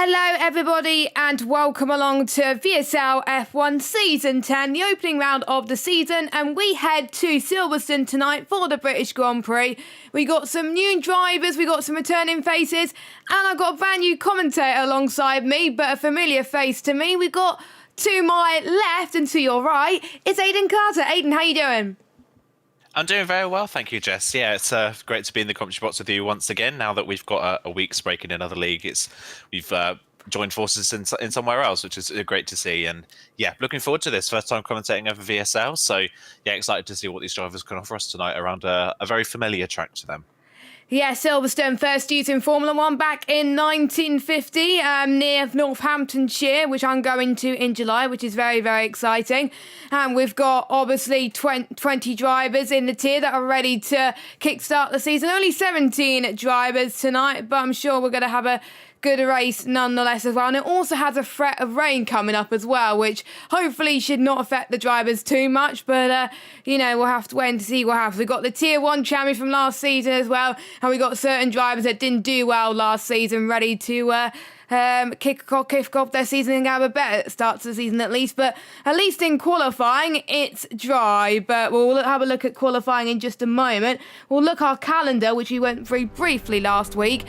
Hello everybody and welcome along to VSL F1 Season 10, the opening round of the season, and we head to Silverstone tonight for the British Grand Prix. We got some new drivers, we got some returning faces, and I've got a brand new commentator alongside me, but a familiar face to me. We got to my left and to your right, it's Aidan Carter. Aidan, how you doing? I'm doing very well, thank you, Jess. Yeah, it's great to be in the commentary box with you once again. Now that we've got a week's break in another league, we've joined forces in somewhere else, which is great to see. And yeah, looking forward to this. First time commentating over VSL, so yeah, excited to see what these drivers can offer us tonight around a very familiar track to them. Yeah, Silverstone first used in Formula One back in 1950 near Northamptonshire, which I'm going to in July, which is very, very exciting. And we've got obviously 20 drivers in the tier that are ready to kickstart the season. Only 17 drivers tonight, but I'm sure we're going to have a good race nonetheless as well. And it also has a threat of rain coming up as well, which hopefully should not affect the drivers too much. But, we'll have to wait and see what happens. We've got the Tier 1 champion from last season as well. And we got certain drivers that didn't do well last season ready to kick off their season and have a better start to the season at least. But at least in qualifying, it's dry. But we'll have a look at qualifying in just a moment. We'll look at our calendar, which we went through briefly last week.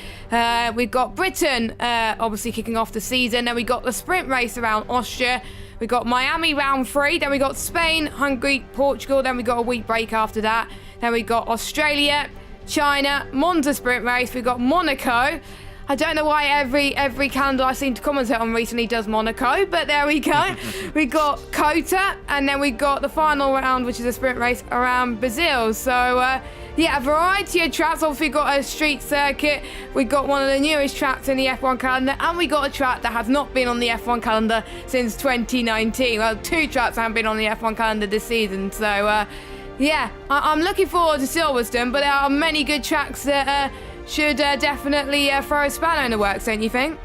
We've got Britain obviously kicking off the season. Then we got the sprint race around Austria. We got Miami round 3. Then we got Spain, Hungary, Portugal. Then we got a week break after that. Then we got Australia, China, Monza sprint race. We got Monaco. I don't know why every calendar I seem to commentate on recently does Monaco, but there we go. We got Kota, and then we got the final round, which is a sprint race around Brazil. So, a variety of tracks. Obviously, we got a street circuit. We got one of the newest tracks in the F1 calendar, and we got a track that has not been on the F1 calendar since 2019. Well, two tracks haven't been on the F1 calendar this season. So, I'm looking forward to Silverstone, but there are many good tracks that should definitely throw a spanner in the works, don't you think?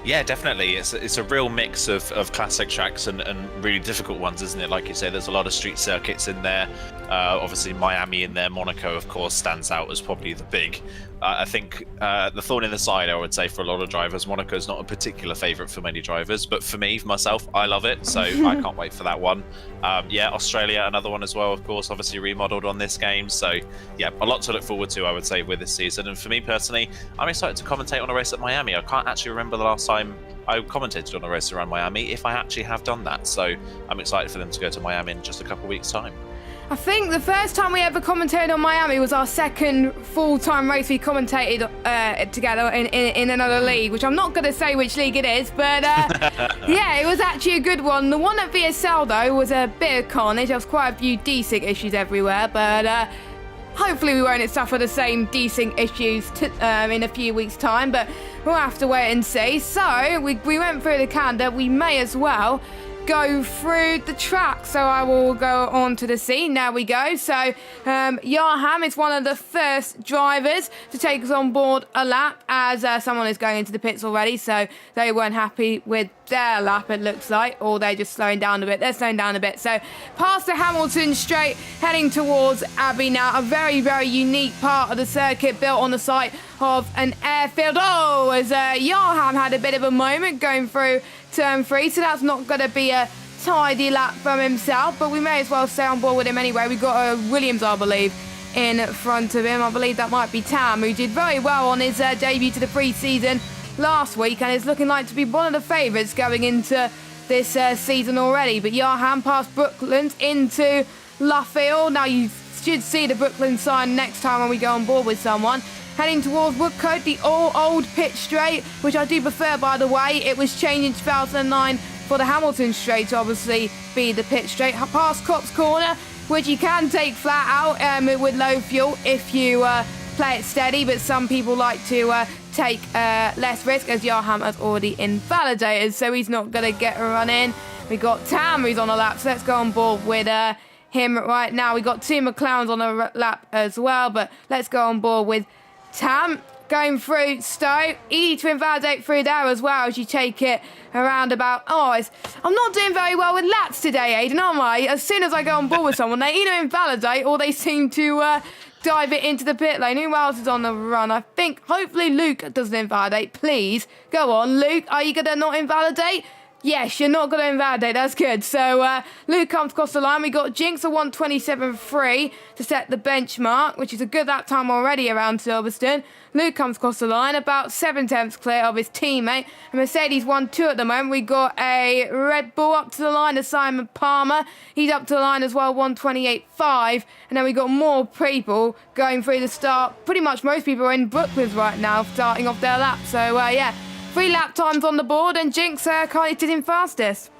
Yeah, definitely. It's a real mix of classic tracks and really difficult ones, isn't it? Like you say, there's a lot of street circuits in there. Obviously, Miami in there. Monaco, of course, stands out as probably the big. I think the thorn in the side, I would say, for a lot of drivers. Monaco's not a particular favourite for many drivers, but for me, for myself, I love it. So I can't wait for that one. Australia, another one as well, of course, obviously remodelled on this game. So yeah, a lot to look forward to, I would say, with this season. And for me personally, I'm excited to commentate on a race at Miami. I can't actually remember the last time I commentated on a race around Miami, if I actually have done that. So I'm excited for them to go to Miami in just a couple of weeks' time. I think the first time we ever commentated on Miami was our second full-time race we commentated together in another league, which I'm not going to say which league it is, but it was actually a good one. The one at VSL, though, was a bit of carnage. There was quite a few desync issues everywhere, but hopefully we won't suffer the same desync issues in a few weeks' time, but we'll have to wait and see. So we went through the calendar. We may as well go through the track. So I will go on to the scene. There we go. So Yarham is one of the first drivers to take us on board a lap, as someone is going into the pits already. So they weren't happy with their lap, it looks like, or they're just slowing down a bit. They're slowing down a bit. So past the Hamilton straight, heading towards Abbey now. A very, very unique part of the circuit built on the site of an airfield. Oh, as Yarham had a bit of a moment going through turn 3, so that's not going to be a tidy lap from himself, but we may as well stay on board with him anyway. We've got a Williams, I believe, in front of him. I believe that might be Tam, who did very well on his debut to the pre-season last week and is looking like to be one of the favourites going into this season already. But Yarham past Brooklands into Luffield. Now you should see the Brooklands sign next time when we go on board with someone. Heading towards Woodcote, the old pit straight, which I do prefer, by the way. It was changed in 2009 for the Hamilton straight to obviously be the pit straight. Past Cops Corner, which you can take flat out with low fuel if you play it steady, but some people like to take less risk, as Yarham has already invalidated, so he's not going to get a run in. We got Tam, who's on a lap, so let's go on board with him right now. We got two McLarens on a lap as well, but let's go on board with Tam going through Stowe. Easy to invalidate through there as well as you take it around about... I'm not doing very well with laps today, Aidan, am I? As soon as I go on board with someone, they either invalidate or they seem to dive it into the pit lane. Who else is on the run? I think hopefully Luke doesn't invalidate. Please go on, Luke. Are you gonna not invalidate? Yes, you're not going to invalidate. That's good. So Luke comes across the line. We got Jinx at 1:27.3 to set the benchmark, which is a good lap time already around Silverstone. Luke comes across the line, about 7 tenths clear of his teammate. And Mercedes 1-2 at the moment. We got a Red Bull up to the line of Simon Palmer. He's up to the line as well, 1:28.5. And then we got more people going through the start. Pretty much most people are in Brooklands right now, starting off their lap. So yeah. 3 lap times on the board, and Jinx currently did in fastest.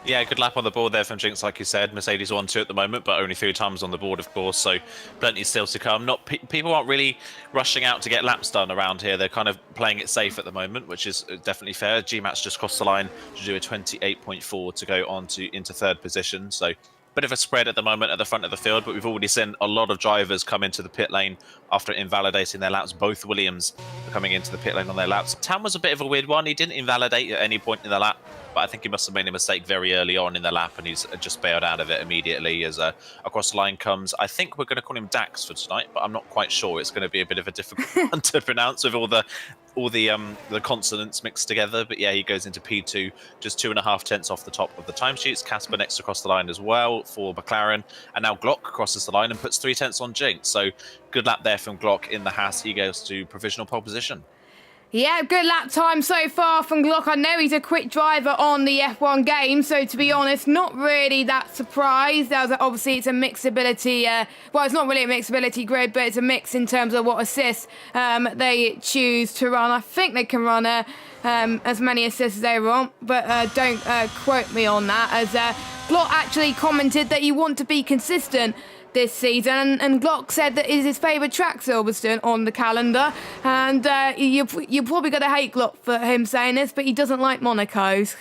Yeah, good lap on the board there from Jinx, like you said. Mercedes 1-2 at the moment, but only 3 times on the board, of course, so plenty still to come. People aren't really rushing out to get laps done around here. They're kind of playing it safe at the moment, which is definitely fair. GMAT's just crossed the line to do a 28.4 to go on into 3rd position, so bit of a spread at the moment at the front of the field, but we've already seen a lot of drivers come into the pit lane after invalidating their laps. Both Williams are coming into the pit lane on their laps. Tam was a bit of a weird one. He didn't invalidate at any point in the lap, but I think he must have made a mistake very early on in the lap, and he's just bailed out of it immediately as across the line comes. I think we're going to call him Dax for tonight, but I'm not quite sure. It's going to be a bit of a difficult one to pronounce with all the consonants mixed together. But yeah, he goes into P2, just 2.5 tenths off the top of the timesheets. Casper next across the line as well for McLaren, and now Glock crosses the line and puts 3 tenths on Jinx. So good lap there from Glock in the Haas. He goes to provisional pole position. Yeah, good lap time so far from Glock. I know he's a quick driver on the F1 game, so to be honest, not really that surprised. Obviously, it's a mixed ability. Well, it's not really a mixed ability grid, but it's a mix in terms of what assists they choose to run. I think they can run as many assists as they want, but don't quote me on that, as Glock actually commented that you want to be consistent this season, and Glock said that is his favourite track, Silverstone, on the calendar, and you're probably going to hate Glock for him saying this, but he doesn't like Monaco's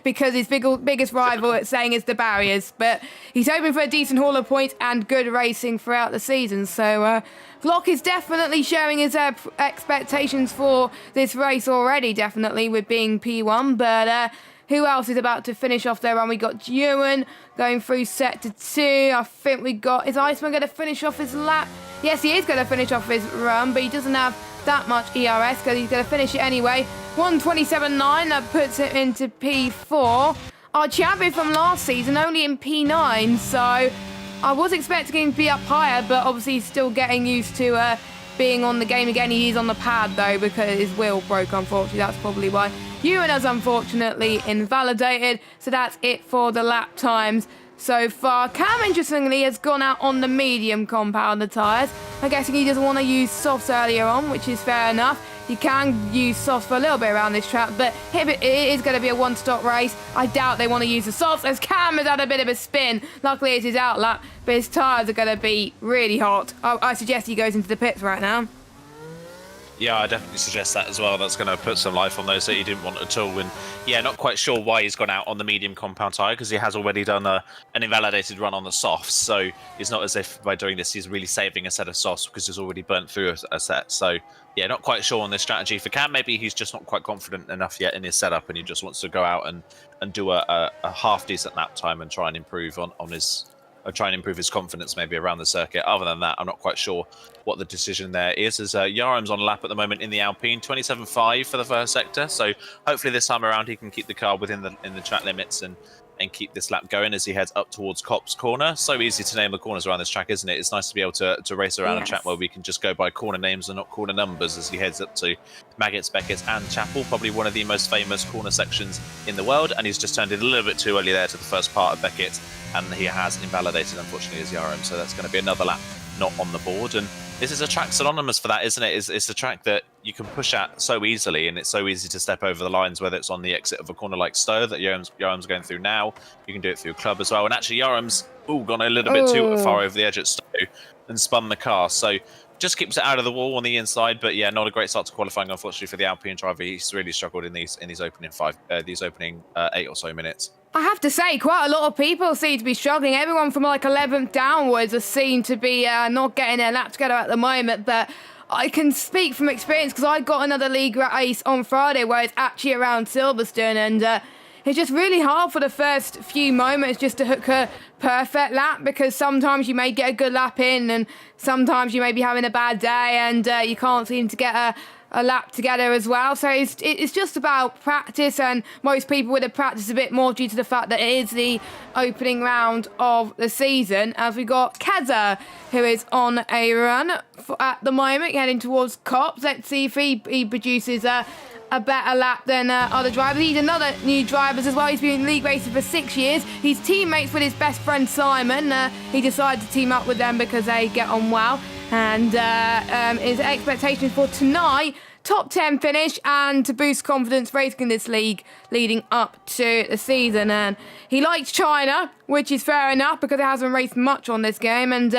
because his biggest rival at saying is the barriers, but he's hoping for a decent haul of points and good racing throughout the season. So Glock is definitely showing his expectations for this race already, definitely with being P1, but who else is about to finish off their run? We got Ewan going through sector 2. I think we got... Is Iceman going to finish off his lap? Yes, he is going to finish off his run, but he doesn't have that much ERS because he's going to finish it anyway. 1:27.9, that puts it into P4. Our champion from last season only in P9, so I was expecting him to be up higher, but obviously he's still getting used to being on the game again. He is on the pad though because his wheel broke, unfortunately. That's probably why. Ewan has unfortunately invalidated, so that's it for the lap times so far. Cam, interestingly, has gone out on the medium compounder tyres. I'm guessing he doesn't want to use softs earlier on, which is fair enough. You can use softs for a little bit around this track, but it is going to be a one-stop race. I doubt they want to use the softs, as Cam has had a bit of a spin. Luckily, it's his out lap, but his tyres are going to be really hot. I suggest he goes into the pits right now. Yeah, I definitely suggest that as well. That's going to put some life on those that he didn't want at all. And yeah, not quite sure why he's gone out on the medium compound tyre, because he has already done an invalidated run on the softs. So it's not as if by doing this he's really saving a set of softs, because he's already burnt through a set. So yeah, not quite sure on this strategy for Cam. Maybe he's just not quite confident enough yet in his setup, and he just wants to go out and do a half decent lap time and try and improve on his... try and improve his confidence maybe around the circuit. Other than that, I'm not quite sure what the decision there is, as Yaram's on a lap at the moment in the Alpine, 27.5 for the first sector. So hopefully this time around he can keep the car within the track limits and keep this lap going as he heads up towards Copse Corner. So easy to name the corners around this track, isn't it? It's nice to be able to race around a track where we can just go by corner names and not corner numbers, as he heads up to Maggots, Beckett and Chapel, probably one of the most famous corner sections in the world. And he's just turned it a little bit too early there to the first part of Beckett, and he has invalidated, unfortunately, his Yaram. So that's going to be another lap not on the board. And this is a track synonymous for that, isn't it? It's a track that you can push at so easily, and it's so easy to step over the lines, whether it's on the exit of a corner like Stowe that Yaram's going through now. You can do it through Club as well. And actually, Yaram's gone a little bit too far over the edge at Stowe and spun the car. So just keeps it out of the wall on the inside. But yeah, not a great start to qualifying, unfortunately, for the Alpine driver. He's really struggled in these opening 8 or so minutes. I have to say, quite a lot of people seem to be struggling. Everyone from like 11th downwards are seen to be not getting their lap together at the moment. But I can speak from experience because I got another league race on Friday where it's actually around Silverstone, and it's just really hard for the first few moments just to hook a perfect lap, because sometimes you may get a good lap in and sometimes you may be having a bad day and you can't seem to get a lap together as well. So it's just about practice, and most people would have practiced a bit more due to the fact that it is the opening round of the season, as we got Keza, who is on a run at the moment, heading towards Cops. Let's see if he produces a better lap than other drivers. He's another new driver as well. He's been in league racing for 6 years. He's teammates with his best friend Simon. He decided to team up with them because they get on well. And his expectations for tonight, top 10 finish, and to boost confidence racing in this league leading up to the season. And he likes China, which is fair enough because it hasn't raced much on this game. And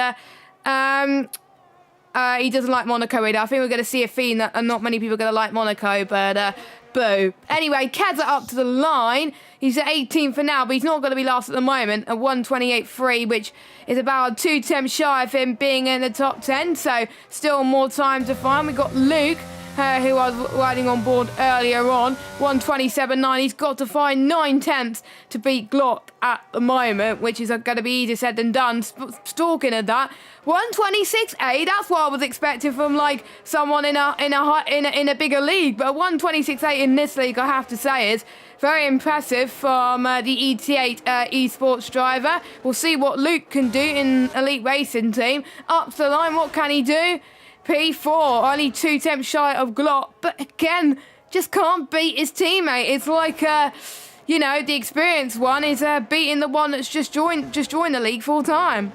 he doesn't like Monaco either. I think we're going to see a theme that not many people are going to like Monaco, but boo. Anyway, Keza up to the line. He's at 18th for now, but he's not going to be last at the moment, a 1:28.3, which is about 2 temps shy of him being in the top 10, so still more time to find. We've got Luke, who I was riding on board earlier on, 1:27.9. He's got to find 9 temps to beat Glock at the moment, which is going to be easier said than done. Stalking at that, 1:26.8. That's what I was expecting from like someone in a bigger league, but 1:26.8 in this league, I have to say, is very impressive from the ET8 esports driver. We'll see what Luke can do in Elite Racing Team. Up to the line, what can he do? P4, only 2 temps shy of Glock, but again, just can't beat his teammate. It's like, the experienced one is beating the one that's just joined the league full time.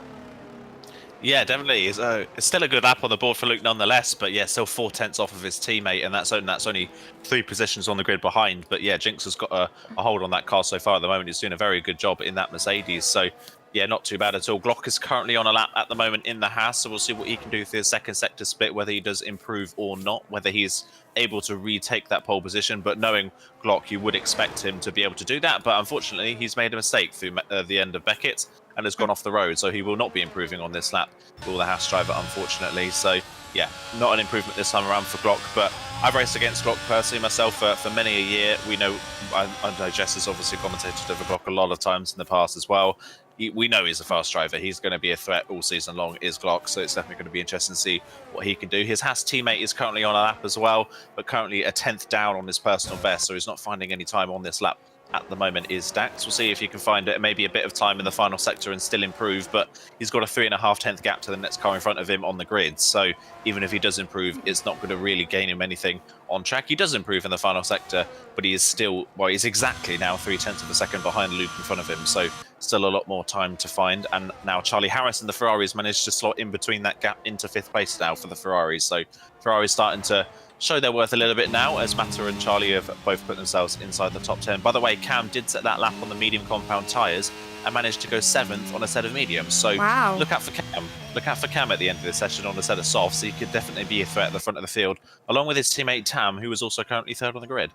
Yeah, definitely. It's still a good lap on the board for Luke nonetheless, but yeah, still 4 tenths off of his teammate, and that's only 3 positions on the grid behind. But yeah, Jinx has got a hold on that car so far at the moment. He's doing a very good job in that Mercedes. So yeah, not too bad at all. Glock is currently on a lap at the moment in the Haas, so we'll see what he can do for his second sector split, whether he does improve or not, whether he's able to retake that pole position. But knowing Glock, you would expect him to be able to do that. But unfortunately, he's made a mistake through the end of Beckett and has gone off the road, so he will not be improving on this lap for the Haas driver, unfortunately. So yeah, not an improvement this time around for Glock, but I've raced against Glock personally myself for many a year. We know, I know Jess has obviously commentated over Glock a lot of times in the past as well. We know he's a fast driver. He's going to be a threat all season long, is Glock, so it's definitely going to be interesting to see what he can do. His Haas teammate is currently on a lap as well, but currently a 10th down on his personal best, so he's not finding any time on this lap at the moment is Dax. We'll see if he can find maybe a bit of time in the final sector and still improve, but he's got a 3.5 tenth gap to the next car in front of him on the grid, so even if he does improve, it's not going to really gain him anything on track. He does improve in the final sector, but he is still, well, he's exactly now 3/10 of a second behind Luke in front of him, so still a lot more time to find. And now Charlie Harris and the Ferraris managed to slot in between that gap into 5th place now for the Ferraris, so Ferrari's starting to show their worth a little bit now, as Mata and Charlie have both put themselves inside the top 10. By the way, Cam did set that lap on the medium compound tyres and managed to go 7th on a set of mediums. So wow. Look out for Cam. Look out for Cam at the end of this session on a set of softs. So he could definitely be a threat at the front of the field, along with his teammate Tam, who is also currently 3rd on the grid.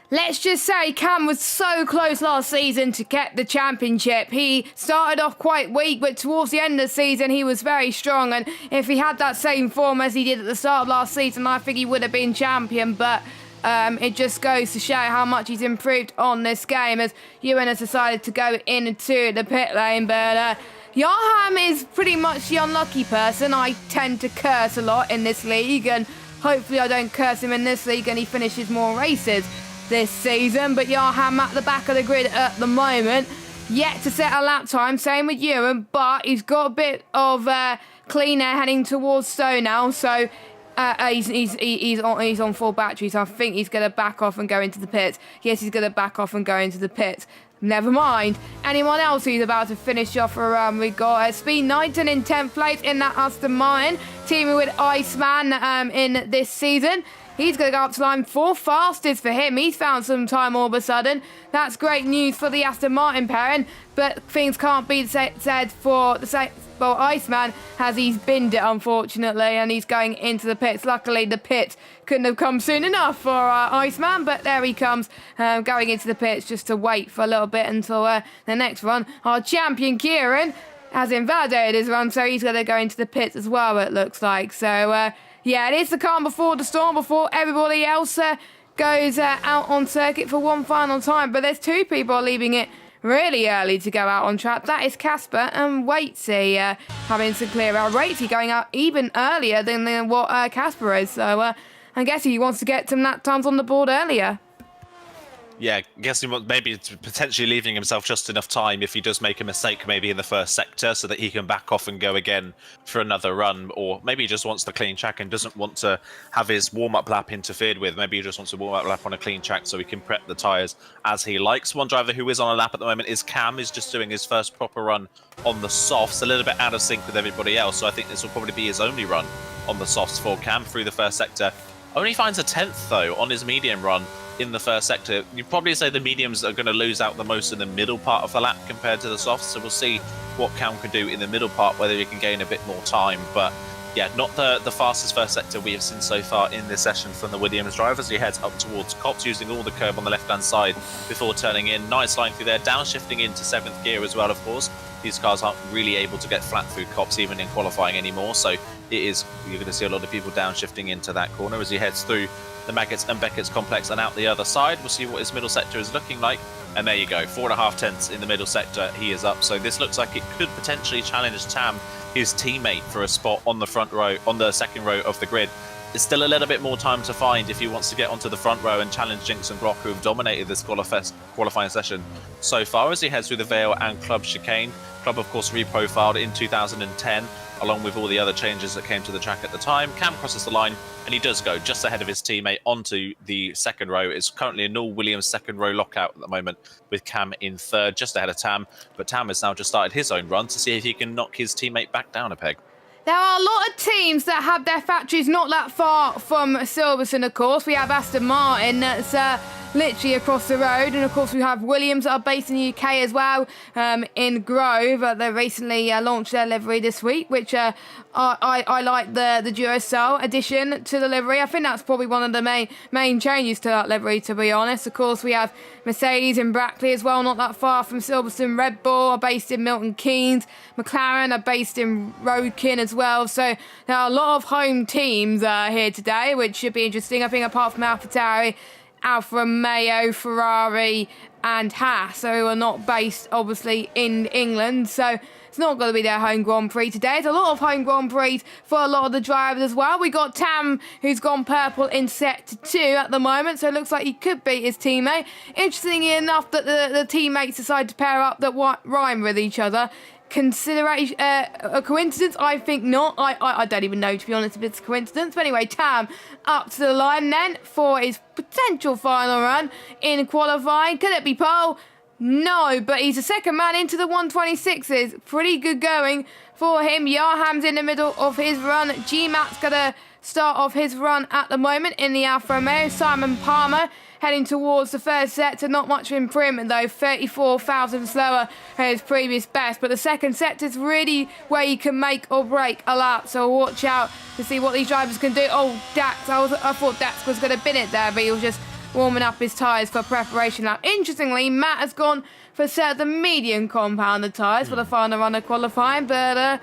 Let's just say Cam was so close last season to get the championship. He started off quite weak, but towards the end of the season, he was very strong. And if he had that same form as he did at the start of last season, I think he would have been champion. But it just goes to show how much he's improved on this game, as Ewan has decided to go into the pit lane. But Yarham is pretty much the unlucky person. I tend to curse a lot in this league, and hopefully I don't curse him in this league and he finishes more races this season. But Yarham at the back of the grid at the moment, yet to set a lap time, same with Ewan, but he's got a bit of clean air heading towards Stowe now, so he's on full batteries. I think he's going to back off and go into the pits. Yes, he's going to back off and go into the pits. Never mind. Anyone else who's about to finish off a run? We got Speed Knighton in 10th place in that Aston Martin, teaming with Iceman in this season. He's going to go up to line 4 fastest for him. He's found some time all of a sudden. That's great news for the Aston Martin pairing, but things can't be said for the well, Iceman, as he's binned it, unfortunately, and he's going into the pits. Luckily, the pit couldn't have come soon enough for Iceman, but there he comes, going into the pits just to wait for a little bit until the next run. Our champion, Kieran, has invalidated his run, so he's going to go into the pits as well, it looks like. So, yeah, it is the calm before the storm, before everybody else goes out on circuit for one final time. But there's two people leaving it really early to go out on track. That is Casper and Waitsy having to clear out. Waitsy going out even earlier than what Casper is. So I guess he wants to get some lap times on the board earlier. Yeah, guessing maybe potentially leaving himself just enough time if he does make a mistake maybe in the first sector so that he can back off and go again for another run, or maybe he just wants the clean track and doesn't want to have his warm-up lap interfered with. Maybe he just wants a warm-up lap on a clean track so he can prep the tyres as he likes. One driver who is on a lap at the moment is Cam. He's just doing his first proper run on the softs, a little bit out of sync with everybody else, so I think this will probably be his only run on the softs for Cam through the first sector. Only finds a 10th though on his medium run in the first sector. You'd probably say the mediums are going to lose out the most in the middle part of the lap compared to the softs, so we'll see what Cam can do in the middle part, whether he can gain a bit more time. But yeah, not the fastest first sector we have seen so far in this session from the Williams drivers. He heads up towards Copse using all the curb on the left hand side before turning in. Nice line through there, downshifting into 7th gear as well, of course. These cars aren't really able to get flat through Copse even in qualifying anymore, so you're going to see a lot of people downshifting into that corner as he heads through the Maggots and Beckett's complex and out the other side. We'll see what his middle sector is looking like. And there you go, 4.5 tenths in the middle sector. He is up. So this looks like it could potentially challenge Tam, his teammate, for a spot on the front row, on the second row of the grid. There's still a little bit more time to find if he wants to get onto the front row and challenge Jinx and Glock, who have dominated this qualifying session so far as he heads through the Vale and Club chicane. Club, of course, reprofiled in 2010, along with all the other changes that came to the track at the time. Cam crosses the line, and he does go just ahead of his teammate onto the second row. It's currently a Noel Williams second row lockout at the moment, with Cam in third, just ahead of Tam. But Tam has now just started his own run to see if he can knock his teammate back down a peg. There are a lot of teams that have their factories not that far from Silverstone, of course. We have Aston Martin that's literally across the road. And, of course, we have Williams that are based in the UK as well, in Grove. They recently launched their livery this week, which I like the Duracell addition to the livery. I think that's probably one of the main changes to that livery, to be honest. Of course, we have Mercedes in Brackley as well, not that far from Silverstone. Red Bull are based in Milton Keynes. McLaren are based in Roadkin as well. So there are a lot of home teams here today, which should be interesting. I think apart from AlphaTauri, Alfa Romeo, Ferrari and Haas, who are not based obviously in England, so it's not going to be their home Grand Prix today. It's a lot of home Grand Prix for a lot of the drivers as well. We got Tam, who's gone purple in set 2 at the moment, so it looks like he could beat his teammate. Interestingly enough that the teammates decide to pair up that rhyme with each other. Consideration a coincidence? I think not. I don't even know, to be honest, if it's a coincidence. But anyway, Tam up to the line then for his potential final run in qualifying. Could it be pole? No, but he's the second man into the 126s. Pretty good going for him. Yarham's in the middle of his run. G-Mac's gonna start off his run at the moment in the Alfa Romeo. Simon Palmer heading towards the first sector. Not much of improvement though, 34,000 slower than his previous best. But the second sector is really where you can make or break a lap. So watch out to see what these drivers can do. Oh, Dax, I thought Dax was going to bin it there, but he was just warming up his tyres for preparation lap. Interestingly, Matt has gone for the medium compounded tyres for the final run of qualifying, but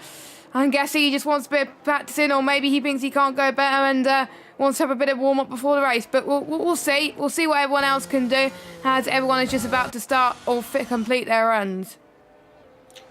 I'm guessing he just wants a bit of practicing, or maybe he thinks he can't go better and wants to have a bit of warm-up before the race. But we'll see. We'll see what everyone else can do, as everyone is just about to start or complete their runs.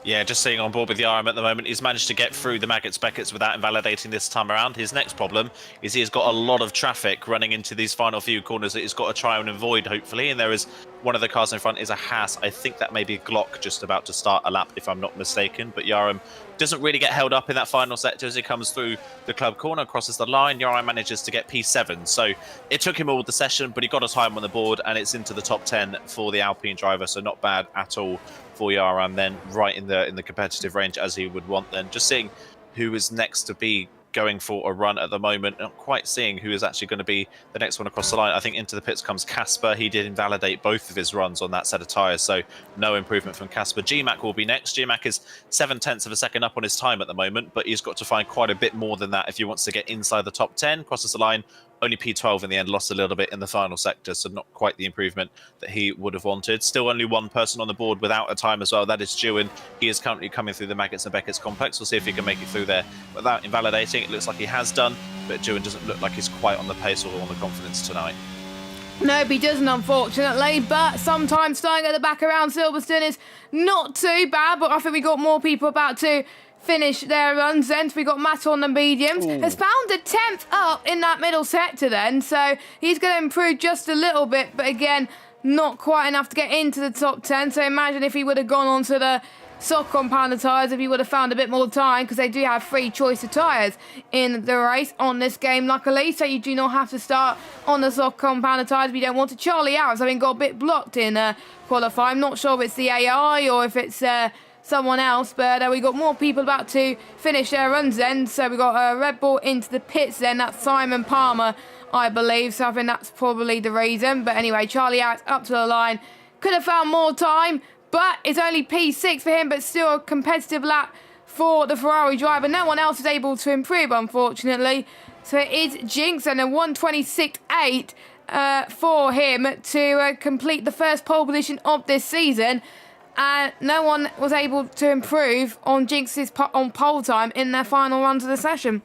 Yeah, just sitting on board with the RM at the moment. He's managed to get through the Maggots Beckett's without invalidating this time around. His next problem is he's got a lot of traffic running into these final few corners that he's got to try and avoid, hopefully. And there is one of the cars in front is a Haas. I think that may be Glock just about to start a lap, if I'm not mistaken. But Yaram doesn't really get held up in that final sector as he comes through the club corner, crosses the line. Yaram manages to get P7. So it took him all the session, but he got a time on the board, and it's into the top 10 for the Alpine driver. So not bad at all for Yaram, then right in the competitive range as he would want. Then just seeing who is next to be going for a run at the moment, not quite seeing who is actually going to be the next one across the line. I think into the pits comes Casper. He did invalidate both of his runs on that set of tyres, so no improvement from Casper. G-Mac will be next. G-Mac is 7/10 of a second up on his time at the moment, but he's got to find quite a bit more than that if he wants to get inside the top 10. Crosses the line, only P12 in the end, lost a little bit in the final sector, so not quite the improvement that he would have wanted. Still only one person on the board without a time as well, that is Stewin. He is currently coming through the Maggots and Beckett's complex. We'll see if he can make it through there without invalidating. It looks like he has done, but Stewin doesn't look like he's quite on the pace or on the confidence tonight. Nope, he doesn't, unfortunately, but sometimes starting at the back around Silverstone is not too bad, but I think we got more people about to finish their runs then. So we got Matt on the mediums. Ooh. Has found a 10th up in that middle sector then, so he's going to improve just a little bit, but again, not quite enough to get into the top 10. So imagine if he would have gone on to the soft compounder tyres, if he would have found a bit more time, because they do have free choice of tyres in the race on this game, luckily, so you do not have to start on the soft compounder tyres if you don't want to. Charlie Harris, I think, got a bit blocked in qualifying. I'm not sure if it's the AI or if it's someone else, but we got more people about to finish their runs then. So we got Red Bull into the pits then. That's Simon Palmer, I believe, so I think that's probably the reason. But anyway, Charlie Harris up to the line. Could have found more time, but it's only P6 for him, but still a competitive lap for the Ferrari driver. No one else is able to improve, unfortunately. So it is Jinx and a 126.8 for him to complete the first pole position of this season. No one was able to improve on Jinx's on pole time in their final runs of the session.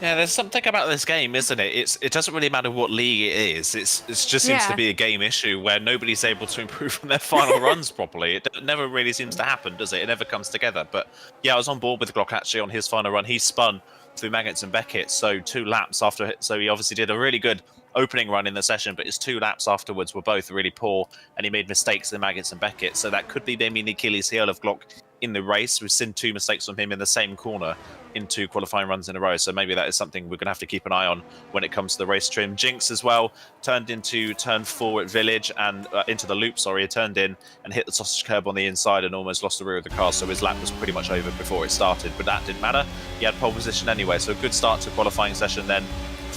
Yeah, there's something about this game, isn't it? It doesn't really matter what league it is. It just seems to be a game issue where nobody's able to improve on their final runs properly. It never really seems to happen, does it? It never comes together. But yeah, I was on board with Glock actually on his final run. He spun through Maggots and Beckett, so 2 laps after it. So he obviously did a really good opening run in the session, but his 2 laps afterwards were both really poor, and he made mistakes in Maggots and Beckett. So that could be maybe the Achilles heel of Glock in the race. We've seen 2 mistakes from him in the same corner in 2 qualifying runs in a row, so maybe that is something we're going to have to keep an eye on when it comes to the race trim. Jinx as well turned into turn 4 at Village and into the loop, sorry, he turned in and hit the sausage curb on the inside and almost lost the rear of the car, so his lap was pretty much over before it started, but that didn't matter. He had pole position anyway, so a good start to qualifying session then.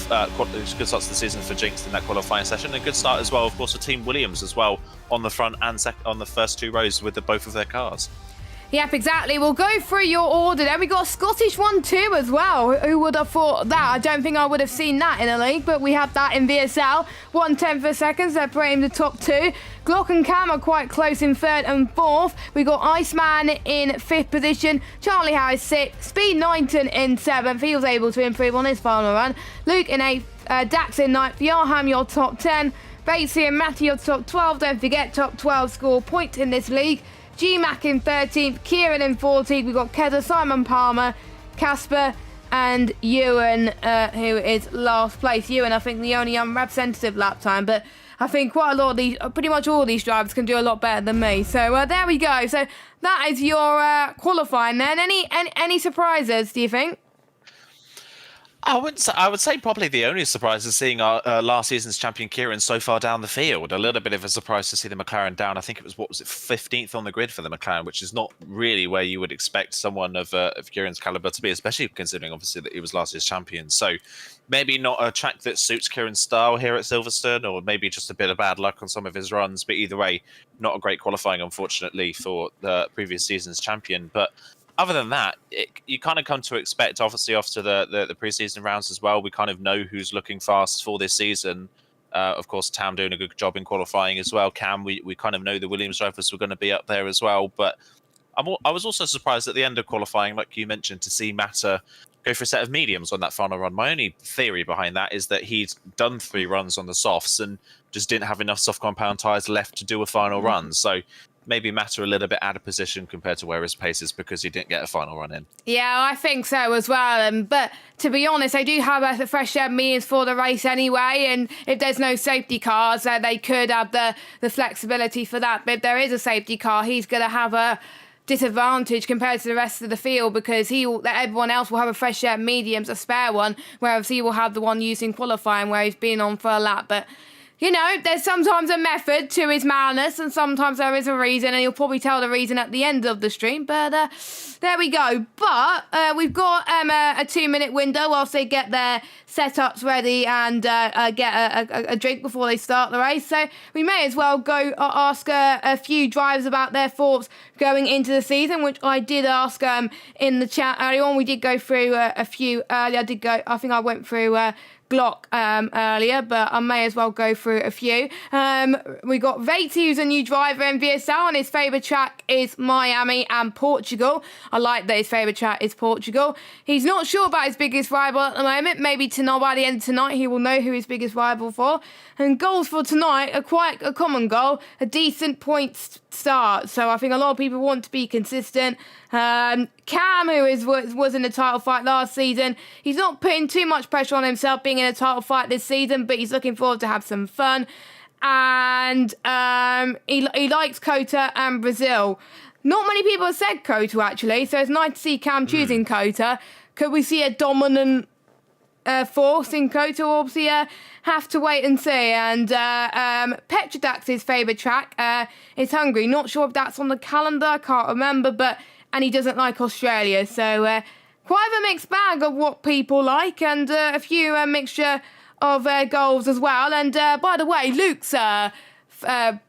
Good start to the season for Jinx in that qualifying session. A good start as well, of course, for Team Williams as well on the front and on the first 2 rows with both of their cars. Yep, exactly. We'll go through your order then. We got a Scottish one too as well. Who would have thought that? I don't think I would have seen that in a league, but we have that in VSL. 1/10 of a second, separating the top 2. Glock and Cam are quite close in 3rd and 4th. We got Iceman in 5th position. Charlie Harris 6th. Speed Knighton in 7th. He was able to improve on his final run. Luke in 8th. Dax in 9th. Yarham, your top 10. Batesy and Matty, your top 12. Don't forget, top 12 score points in this league. G-Mac in 13th, Kieran in 14th, we've got Keza, Simon Palmer, Casper and Ewan, who is last place. Ewan, I think, the only unrepresentative lap time, but I think quite a lot of these, pretty much all these drivers can do a lot better than me. So there we go. So that is your qualifying then. Any surprises, do you think? I would say probably the only surprise is seeing our last season's champion Kieran so far down the field. A little bit of a surprise to see the McLaren down. I think it was 15th on the grid for the McLaren, which is not really where you would expect someone of Kieran's caliber to be, especially considering obviously that he was last year's champion. So maybe not a track that suits Kieran's style here at Silverstone, or maybe just a bit of bad luck on some of his runs. But either way, not a great qualifying, unfortunately, for the previous season's champion. But other than that, you kind of come to expect, obviously, after the preseason rounds as well, we kind of know who's looking fast for this season. Of course, Tam doing a good job in qualifying as well. Cam, we kind of know the Williams drivers were going to be up there as well. But I was also surprised at the end of qualifying, like you mentioned, to see Mata go for a set of mediums on that final run. My only theory behind that is that he'd done 3 runs on the softs and just didn't have enough soft compound tyres left to do a final run. So maybe Matter a little bit out of position compared to where his pace is because he didn't get a final run in. Yeah, I think so as well. But to be honest, they do have a fresh air means for the race anyway. And if there's no safety cars, they could have the flexibility for that. But if there is a safety car, he's going to have a disadvantage compared to the rest of the field because everyone else will have a fresh air mediums, a spare one, whereas he will have the one used in qualifying where he's been on for a lap. But you know, there's sometimes a method to his madness and sometimes there is a reason, and you'll probably tell the reason at the end of the stream, but there we go. But we've got a 2-minute window whilst they get their setups ready and get a drink before they start the race. So we may as well go ask a few drivers about their thoughts going into the season, which I did ask in the chat earlier on. We did go through a few earlier. I think I went through Glock earlier, but I may as well go through a few. We got Vaty, who's a new driver in VSL, and his favourite track is Miami and Portugal. I like that his favourite track is Portugal. He's not sure about his biggest rival at the moment. Maybe tonight, by the end of tonight, he will know who his biggest rival for. And goals for tonight are quite a common goal, a decent point start. So I think a lot of people want to be consistent. Cam, who was in the title fight last season, he's not putting too much pressure on himself being in a title fight this season, but he's looking forward to have some fun. And he likes Kota and Brazil. Not many people have said Kota, actually, so it's nice to see Cam choosing Kota. Could we see a dominant force in Kota? Obviously, have to wait and see. And Petrodax's favourite track is Hungary. Not sure if that's on the calendar, I can't remember, and he doesn't like Australia. So quite of a mixed bag of what people like, and a few mixture of goals as well. And by the way, Luke's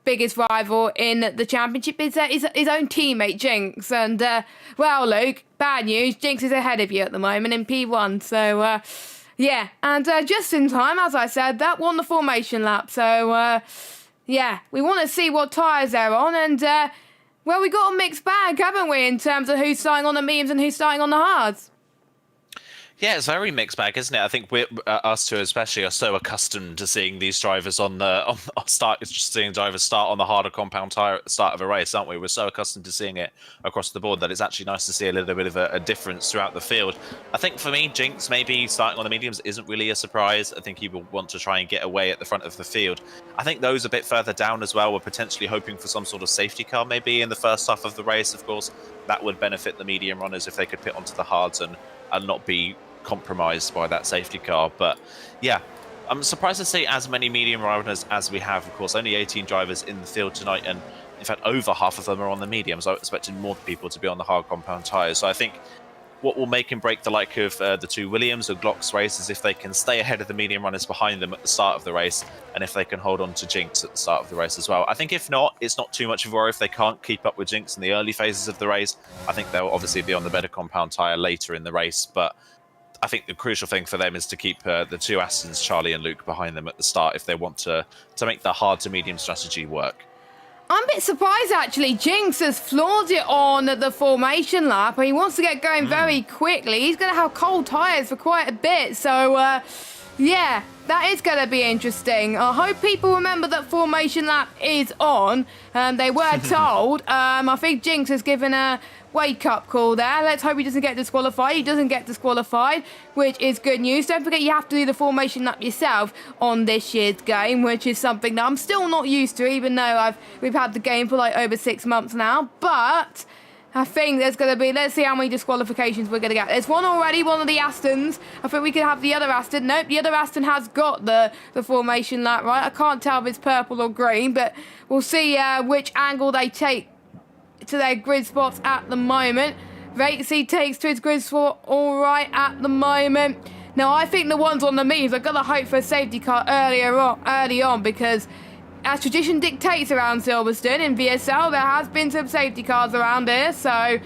biggest rival in the championship is his own teammate Jinx. And well, Luke, bad news, Jinx is ahead of you at the moment in P1. So yeah, and just in time, as I said, that won the formation lap. So yeah, we want to see what tyres they're on. And well, we got a mixed bag, haven't we, in terms of who's starting on the mediums and who's starting on the hards. Yeah, it's very mixed bag, isn't it? I think we, us two especially, are so accustomed to seeing these drivers seeing drivers start on the harder compound tyre at the start of a race, aren't we? We're so accustomed to seeing it across the board that it's actually nice to see a little bit of a difference throughout the field. I think for me, Jinx maybe starting on the mediums isn't really a surprise. I think he will want to try and get away at the front of the field. I think those a bit further down as well were potentially hoping for some sort of safety car maybe in the first half of the race, of course. That would benefit the medium runners if they could pit onto the hards and not be compromised by that safety car. But yeah, I'm surprised to see as many medium runners as we have. Of course, only 18 drivers in the field tonight, and in fact over half of them are on the mediums. I expected more people to be on the hard compound tyres. So I think what will make and break the like of the two Williams or Glock's race is if they can stay ahead of the medium runners behind them at the start of the race, and if they can hold on to Jinx at the start of the race as well. I think if not, it's not too much of a worry if they can't keep up with Jinx in the early phases of the race. I think they'll obviously be on the better compound tyre later in the race, but I think the crucial thing for them is to keep the two Astons, Charlie and Luke, behind them at the start if they want to make the hard to medium strategy work. I'm a bit surprised, actually. Jinx has floored it on the formation lap, and he wants to get going very quickly. He's going to have cold tyres for quite a bit, so yeah, that is going to be interesting. I hope people remember that formation lap is on. They were told. I think Jinx has given a wake-up call there. Let's hope he doesn't get disqualified. He doesn't get disqualified, which is good news. Don't forget you have to do the formation lap yourself on this year's game, which is something that I'm still not used to, even though we've had the game for like over 6 months now. But I think there's going to be, let's see how many disqualifications we're going to get. There's one already, one of the Astons. I think we could have the other Aston. Nope, the other Aston has got the formation lap right. I can't tell if it's purple or green, but we'll see which angle they take to their grid spots at the moment. Vatsy takes to his grid spot all right at the moment. Now, I think the ones on the mediums are going to hope for a safety car early on, because as tradition dictates around Silverstone in VSL, there has been some safety cars around here, so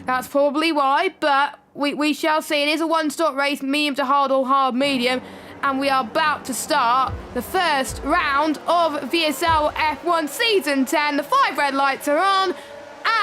that's probably why. But we shall see. It is a one-stop race, medium to hard or hard medium, and we are about to start the first round of VSL F1 Season 10. The 5 red lights are on,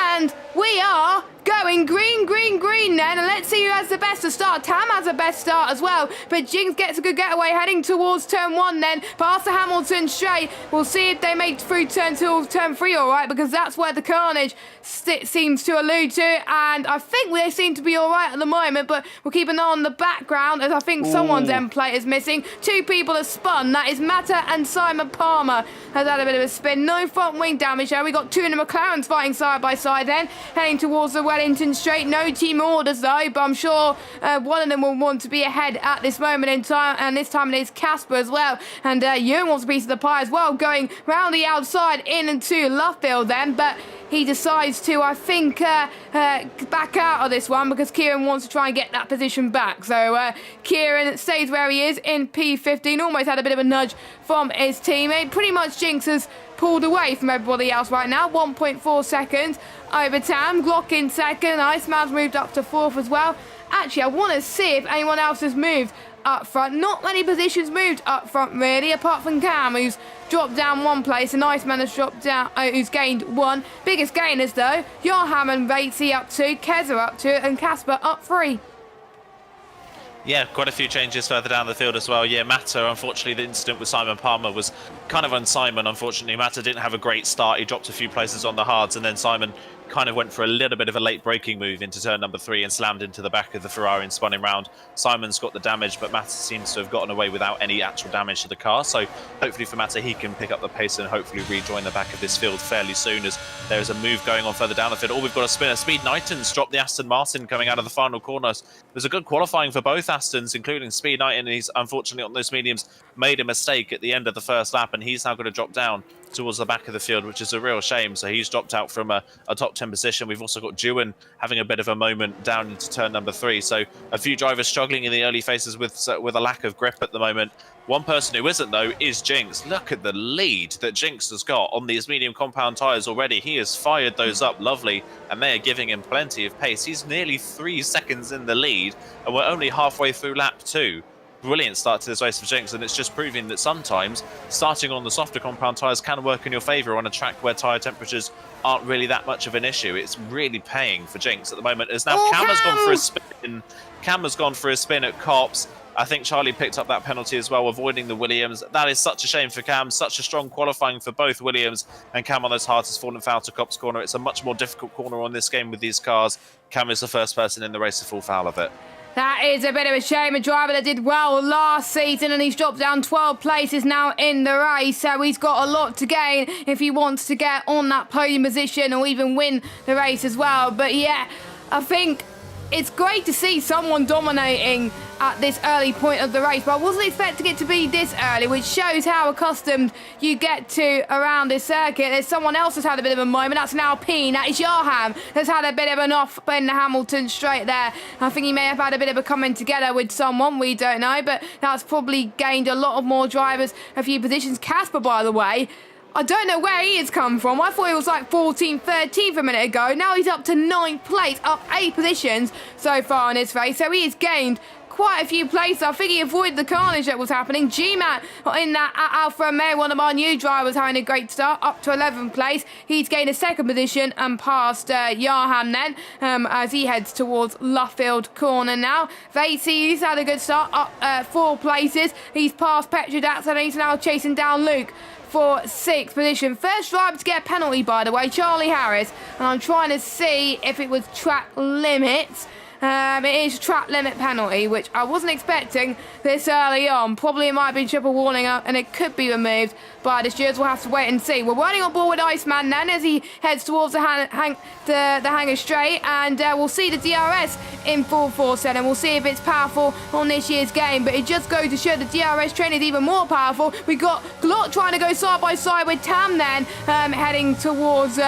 and we are going green, green, green then. And let's see who has the best start. Tam has the best start as well, but Jinx gets a good getaway heading towards turn 1 then. Past the Hamilton straight. We'll see if they make through turn 2 or turn 3 all right, because that's where the carnage seems to allude to. And I think they seem to be all right at the moment, but we'll keep an eye on the background, as I think someone's end plate is missing. 2 people have spun. That is Mata and Simon Palmer has had a bit of a spin. No front wing damage there. We got 2 in the McLarens fighting side by side then, heading towards the Wellington straight. No team orders though, but I'm sure one of them will want to be ahead at this moment in time, and this time it is Casper as well. And Ewan wants a piece of the pie as well, going round the outside in into Luffield then, but he decides to, I think, back out of this one, because Kieran wants to try and get that position back. So Kieran stays where he is in P15, almost had a bit of a nudge from his teammate. Pretty much Jinx has pulled away from everybody else right now. 1.4 seconds over Tam. Glock in second. Iceman's moved up to 4th as well. Actually, I want to see if anyone else has moved up front. Not many positions moved up front, really, apart from Cam, who's dropped down 1 place, and Iceman has dropped down, who's gained 1. Biggest gainers, though, Johan and Vatey up 2, Keza up 2, and Casper up 3. Yeah, quite a few changes further down the field as well. Yeah, Mata, unfortunately, the incident with Simon Palmer was kind of on Simon, unfortunately. Mata didn't have a great start. He dropped a few places on the hards, and then Simon kind of went for a little bit of a late braking move into turn number 3 and slammed into the back of the Ferrari and spun him round. Simon's got the damage, but Mata seems to have gotten away without any actual damage to the car. So hopefully for Mata, he can pick up the pace and hopefully rejoin the back of this field fairly soon, as there is a move going on further down the field. Oh, we've got a spinner. Speed Knighton's dropped the Aston Martin coming out of the final corner. It was a good qualifying for both Astons, including Speed Knighton. He's unfortunately on those mediums made a mistake at the end of the first lap, and he's now going to drop down towards the back of the field, which is a real shame. So he's dropped out from a top 10 position. We've also got Dewan having a bit of a moment down into turn number 3. So a few drivers struggling in the early phases with a lack of grip at the moment. One person who isn't, though, is Jinx. Look at the lead that Jinx has got on these medium compound tyres already. He has fired those up lovely, and they are giving him plenty of pace. He's nearly 3 seconds in the lead, and we're only halfway through lap 2. Brilliant start to this race for Jinx, and it's just proving that sometimes starting on the softer compound tyres can work in your favour on a track where tyre temperatures aren't really that much of an issue. It's really paying for Jinx at the moment, as now Cam has gone for a spin. Cam has gone for a spin at Cops. I think Charlie picked up that penalty as well, avoiding the Williams. That is such a shame for Cam. Such a strong qualifying for both Williams, and Cam on those hards has fallen foul to Cops corner. It's a much more difficult corner on this game with these cars. Cam is the first person in the race to fall foul of it. That is a bit of a shame. A driver that did well last season, and he's dropped down 12 places now in the race. So he's got a lot to gain if he wants to get on that podium position or even win the race as well. But yeah, I think it's great to see someone dominating at this early point of the race, but I wasn't expecting it to be this early, which shows how accustomed you get to around this circuit. There's someone else that's had a bit of a moment. That's an Alpine. That is Johan, that's had a bit of an off in the Hamilton straight there. I think he may have had a bit of a coming together with someone, we don't know, but that's probably gained a lot of more drivers a few positions. Casper, by the way, I don't know where he has come from. I thought he was like 14th, 13th a minute ago. Now he's up to 9th place, up 8 positions so far in this race. So he has gained quite a few places. I think he avoided the carnage that was happening. G-Matt in that Alfa Romeo, one of our new drivers, having a great start, up to 11th place. He's gained a 2nd position and passed Johan then, as he heads towards Luffield corner now. Vatey, he's had a good start, up 4 places. He's passed Petrodax, and he's now chasing down Luke for 6th position. First driver to get a penalty, by the way, Charlie Harris. And I'm trying to see if it was track limits. It is track limit penalty, which I wasn't expecting this early on. Probably it might be triple warning, and it could be removed by the stewards. We'll have to wait and see. We're running on board with Iceman then as he heads towards the hangar straight, and we'll see the DRS in full force then, and we'll see if it's powerful on this year's game. But it just goes to show the DRS train is even more powerful. We got Glot trying to go side by side with Tam then, heading towards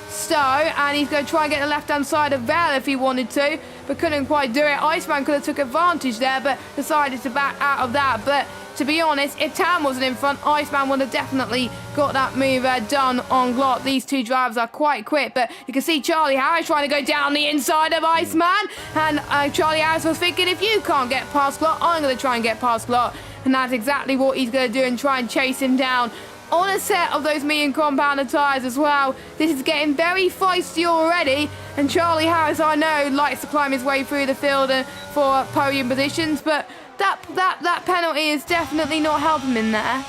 Stowe, and he's going to try and get the left-hand side of Val if he wanted to, but couldn't quite do it. Iceman could have took advantage there, but decided to back out of that. But to be honest, if Tam wasn't in front, Iceman would have definitely got that move done on Glot. These two drivers are quite quick, but you can see Charlie Harris trying to go down the inside of Iceman, and Charlie Harris was thinking, if you can't get past Glot, I'm going to try and get past Glot, and that's exactly what he's going to do, and try and chase him down on a set of those medium compounded tyres as well. This is getting very feisty already, and Charlie Harris, I know, likes to climb his way through the field for podium positions, but that penalty is definitely not helping him there.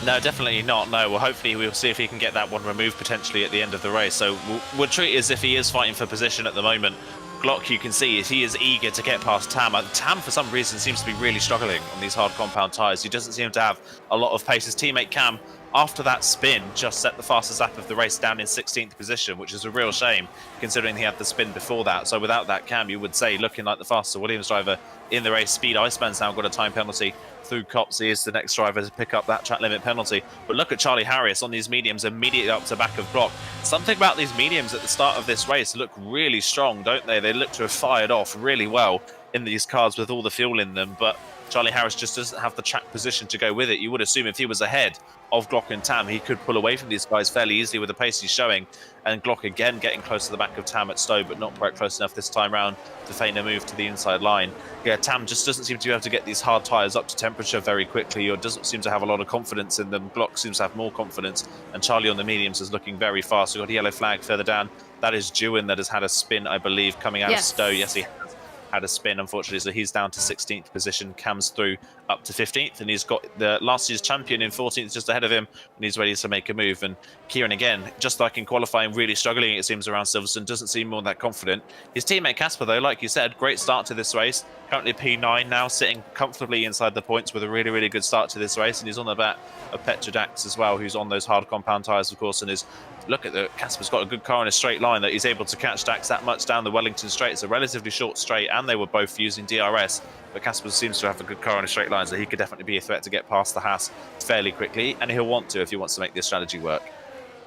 No, definitely not. No, well, hopefully we'll see if he can get that one removed potentially at the end of the race. So we'll treat it as if he is fighting for position at the moment. Glock, you can see, he is eager to get past Tam. Tam, for some reason, seems to be really struggling on these hard compound tyres. He doesn't seem to have a lot of pace. His teammate Cam, after that spin, just set the fastest lap of the race down in 16th position, which is a real shame, considering he had the spin before that. So without that, Cam, you would say, looking like the faster Williams driver in the race. Speed Iceman's now got a time penalty through Cops. He is the next driver to pick up that track limit penalty. But look at Charlie Harris on these mediums, immediately up to back of Glock. Something about these mediums at the start of this race look really strong, don't they? They look to have fired off really well in these cars with all the fuel in them. But Charlie Harris just doesn't have the track position to go with it. You would assume if he was ahead of Glock and Tam, he could pull away from these guys fairly easily with the pace he's showing. And Glock again getting close to the back of Tam at Stowe, but not quite close enough this time round to feign a move to the inside line. Yeah, Tam just doesn't seem to be able to get these hard tyres up to temperature very quickly, or doesn't seem to have a lot of confidence in them. Glock seems to have more confidence, and Charlie on the mediums is looking very fast. We've got a yellow flag further down. That is Jewin that has had a spin, I believe, coming out of Stowe. Yes, he has had a spin, unfortunately, so he's down to 16th position. Cam's through up to 15th, and he's got the last year's champion in 14th just ahead of him, and he's ready to make a move. And Kieran, again, just like in qualifying, really struggling, it seems, around Silverstone, doesn't seem all that confident. His teammate Casper, though, like you said, great start to this race. Currently P9 now, sitting comfortably inside the points with a really, really good start to this race, and he's on the back of Petra Dax as well, who's on those hard compound tyres, of course, and is... Look at the Casper's got a good car in a straight line that he's able to catch Dax that much down the Wellington straight. It's a relatively short straight, and they were both using DRS, but Casper seems to have a good car in a straight line, so he could definitely be a threat to get past the Haas fairly quickly, and he'll want to if he wants to make this strategy work.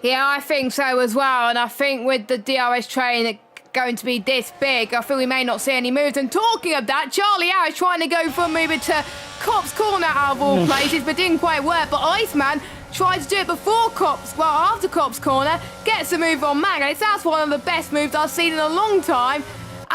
Yeah, I think so as well, and I think with the DRS train going to be this big, I feel we may not see any moves. And talking of that, Charlie Harris trying to go for a move into Cop's corner out of all places, but didn't quite work. But Iceman tried to do it before Cop's, well, after Cop's corner, gets a move on Mag, and that's one of the best moves I've seen in a long time.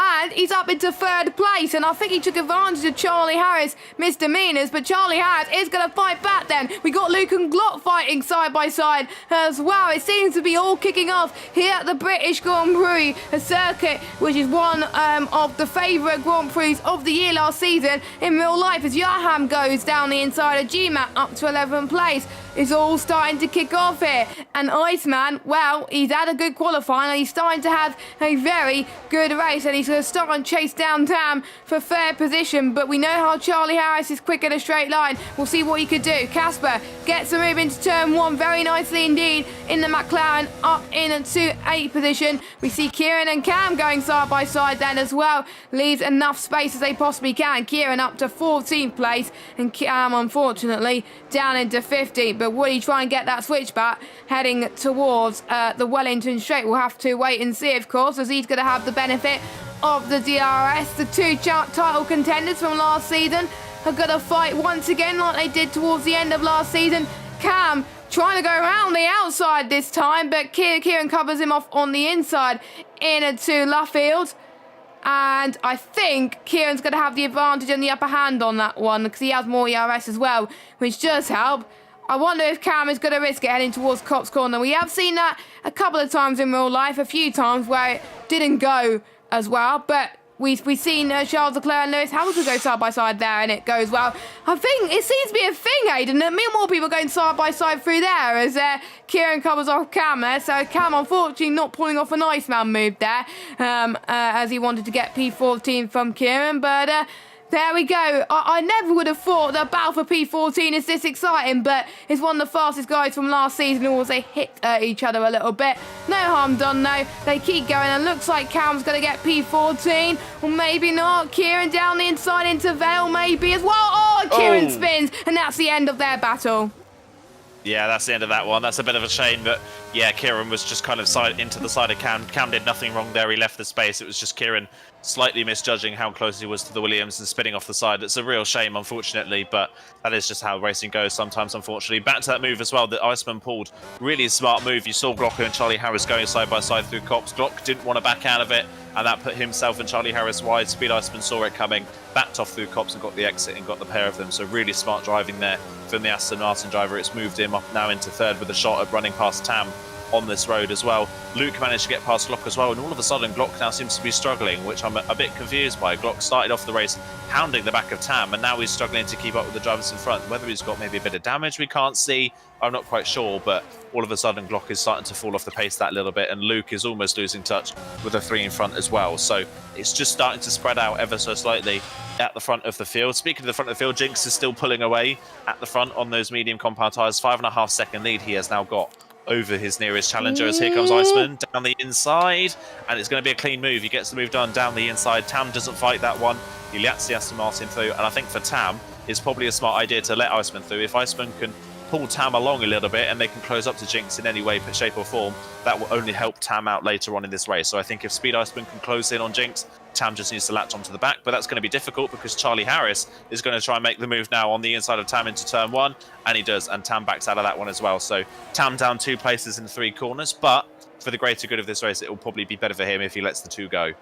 And he's up into third place, and I think he took advantage of Charlie Harris' misdemeanors, but Charlie Harris is going to fight back then. We got Luke and Glock fighting side by side as well. It seems to be all kicking off here at the British Grand Prix, a circuit which is one of the favourite Grand Prix of the year last season in real life, as Yaham goes down the inside of GMAT up to 11th place. It's all starting to kick off here, and Iceman, well, he's had a good qualifying, and he's starting to have a very good race, and he's going to start and chase down Tam for third position. But we know how Charlie Harris is quick in a straight line. We'll see what he could do. Casper gets a move into turn one very nicely indeed in the McLaren, up into 8th position. We see Kieran and Cam going side by side then as well. Leaves enough space as they possibly can. Kieran up to 14th place, and Cam unfortunately down into 15th. But would he try and get that switchback heading towards the Wellington straight? We'll have to wait and see, of course, as he's going to have the benefit of the DRS. The two title contenders from last season are going to fight once again like they did towards the end of last season. Cam trying to go around the outside this time, but Kieran covers him off on the inside into Luffield. And I think Kieran's going to have the advantage and the upper hand on that one, because he has more ERS as well, which does help. I wonder if Cam is going to risk it heading towards Cop's corner. We have seen that a couple of times in real life, a few times where it didn't go as well, but we've seen Charles Leclerc and Lewis Hamilton go side by side there, and it goes well. I think it seems to be a thing, Aidan, that more people going side by side through there as Kieran covers off Cam there. So Cam, unfortunately, not pulling off a nice man move there, as he wanted to get P14 from Kieran, but there we go. I never would have thought that battle for P14 is this exciting, but it's one of the fastest guys from last season who also hit each other a little bit. No harm done though. They keep going, and looks like Cam's going to get P14, or maybe not. Kieran down the inside into Vale maybe as well. Oh, Kieran spins, and that's the end of their battle. Yeah, that's the end of that one. That's a bit of a shame, but yeah, Kieran was just kind of into the side of Cam. Cam did nothing wrong there. He left the space. It was just Kieran slightly misjudging how close he was to the Williams and spinning off the side. It's a real shame, unfortunately, but that is just how racing goes sometimes, unfortunately. Back to that move as well that Iceman pulled. Really smart move. You saw Glock and Charlie Harris going side by side through Cops. Glock didn't want to back out of it, and that put himself and Charlie Harris wide. Speed Iceman saw it coming, backed off through Cops and got the exit and got the pair of them. So really smart driving there from the Aston Martin driver. It's moved him up now into third with a shot at running past Tam on this road as well. Luke managed to get past Glock as well, and all of a sudden Glock now seems to be struggling, which I'm a bit confused by. Glock started off the race pounding the back of Tam, and now he's struggling to keep up with the drivers in front. Whether he's got maybe a bit of damage we can't see, I'm not quite sure, but all of a sudden Glock is starting to fall off the pace that little bit, and Luke is almost losing touch with the three in front as well. So it's just starting to spread out ever so slightly at the front of the field. Speaking of the front of the field, Jinx is still pulling away at the front on those medium compound tyres. 5.5 second lead he has now got over his nearest challenger, as here comes Iceman down the inside, and it's going to be a clean move. He gets the move done down the inside. Tam doesn't fight that one. He lets the Aston Martin through, and I think for Tam, it's probably a smart idea to let Iceman through. If Iceman can pull Tam along a little bit and they can close up to Jinx in any way, shape or form, that will only help Tam out later on in this race. So I think if Speed Iceman can close in on Jinx, Tam just needs to latch onto the back, but that's going to be difficult because Charlie Harris is going to try and make the move now on the inside of Tam into turn 1, and he does, and Tam backs out of that one as well. So Tam down 2 places in 3 corners, but for the greater good of this race, it will probably be better for him if he lets the 2 go.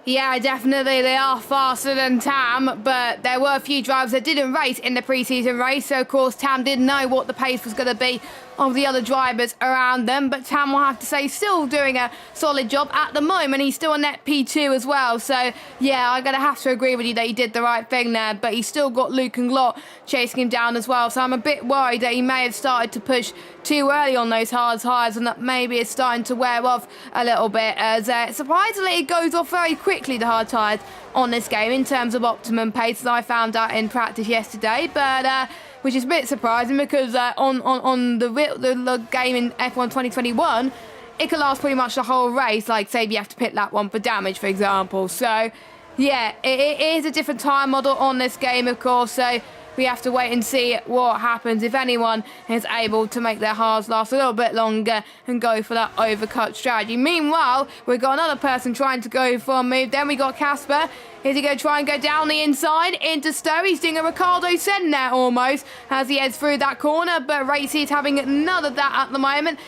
Yeah, definitely. They are faster than Tam, but there were a few drivers that didn't race in the pre-season race. So, of course, Tam didn't know what the pace was going to be of the other drivers around them. But Tam, will have to say, still doing a solid job. At the moment, he's still a net P2 as well. So, yeah, I'm going to have to agree with you that he did the right thing there. But he's still got Luke and Glot chasing him down as well. So I'm a bit worried that he may have started to push too early on those hard tyres and that maybe it's starting to wear off a little bit. As surprisingly, it goes off very quickly, the hard tyres on this game in terms of optimum pace, as I found out in practice yesterday. But which is a bit surprising because on the game in F1 2021, it could last pretty much the whole race. Like, say, if you have to pit lap 1 for damage, for example. So, yeah, it is a different time model on this game, of course. So we have to wait and see what happens if anyone is able to make their hards last a little bit longer and go for that overcut strategy. Meanwhile, we've got another person trying to go for a move. Then we got Casper. Is he going to try and go down the inside into Stowe? He's doing a Ricardo Sen there almost as he heads through that corner, but Racy is having none of that at the moment.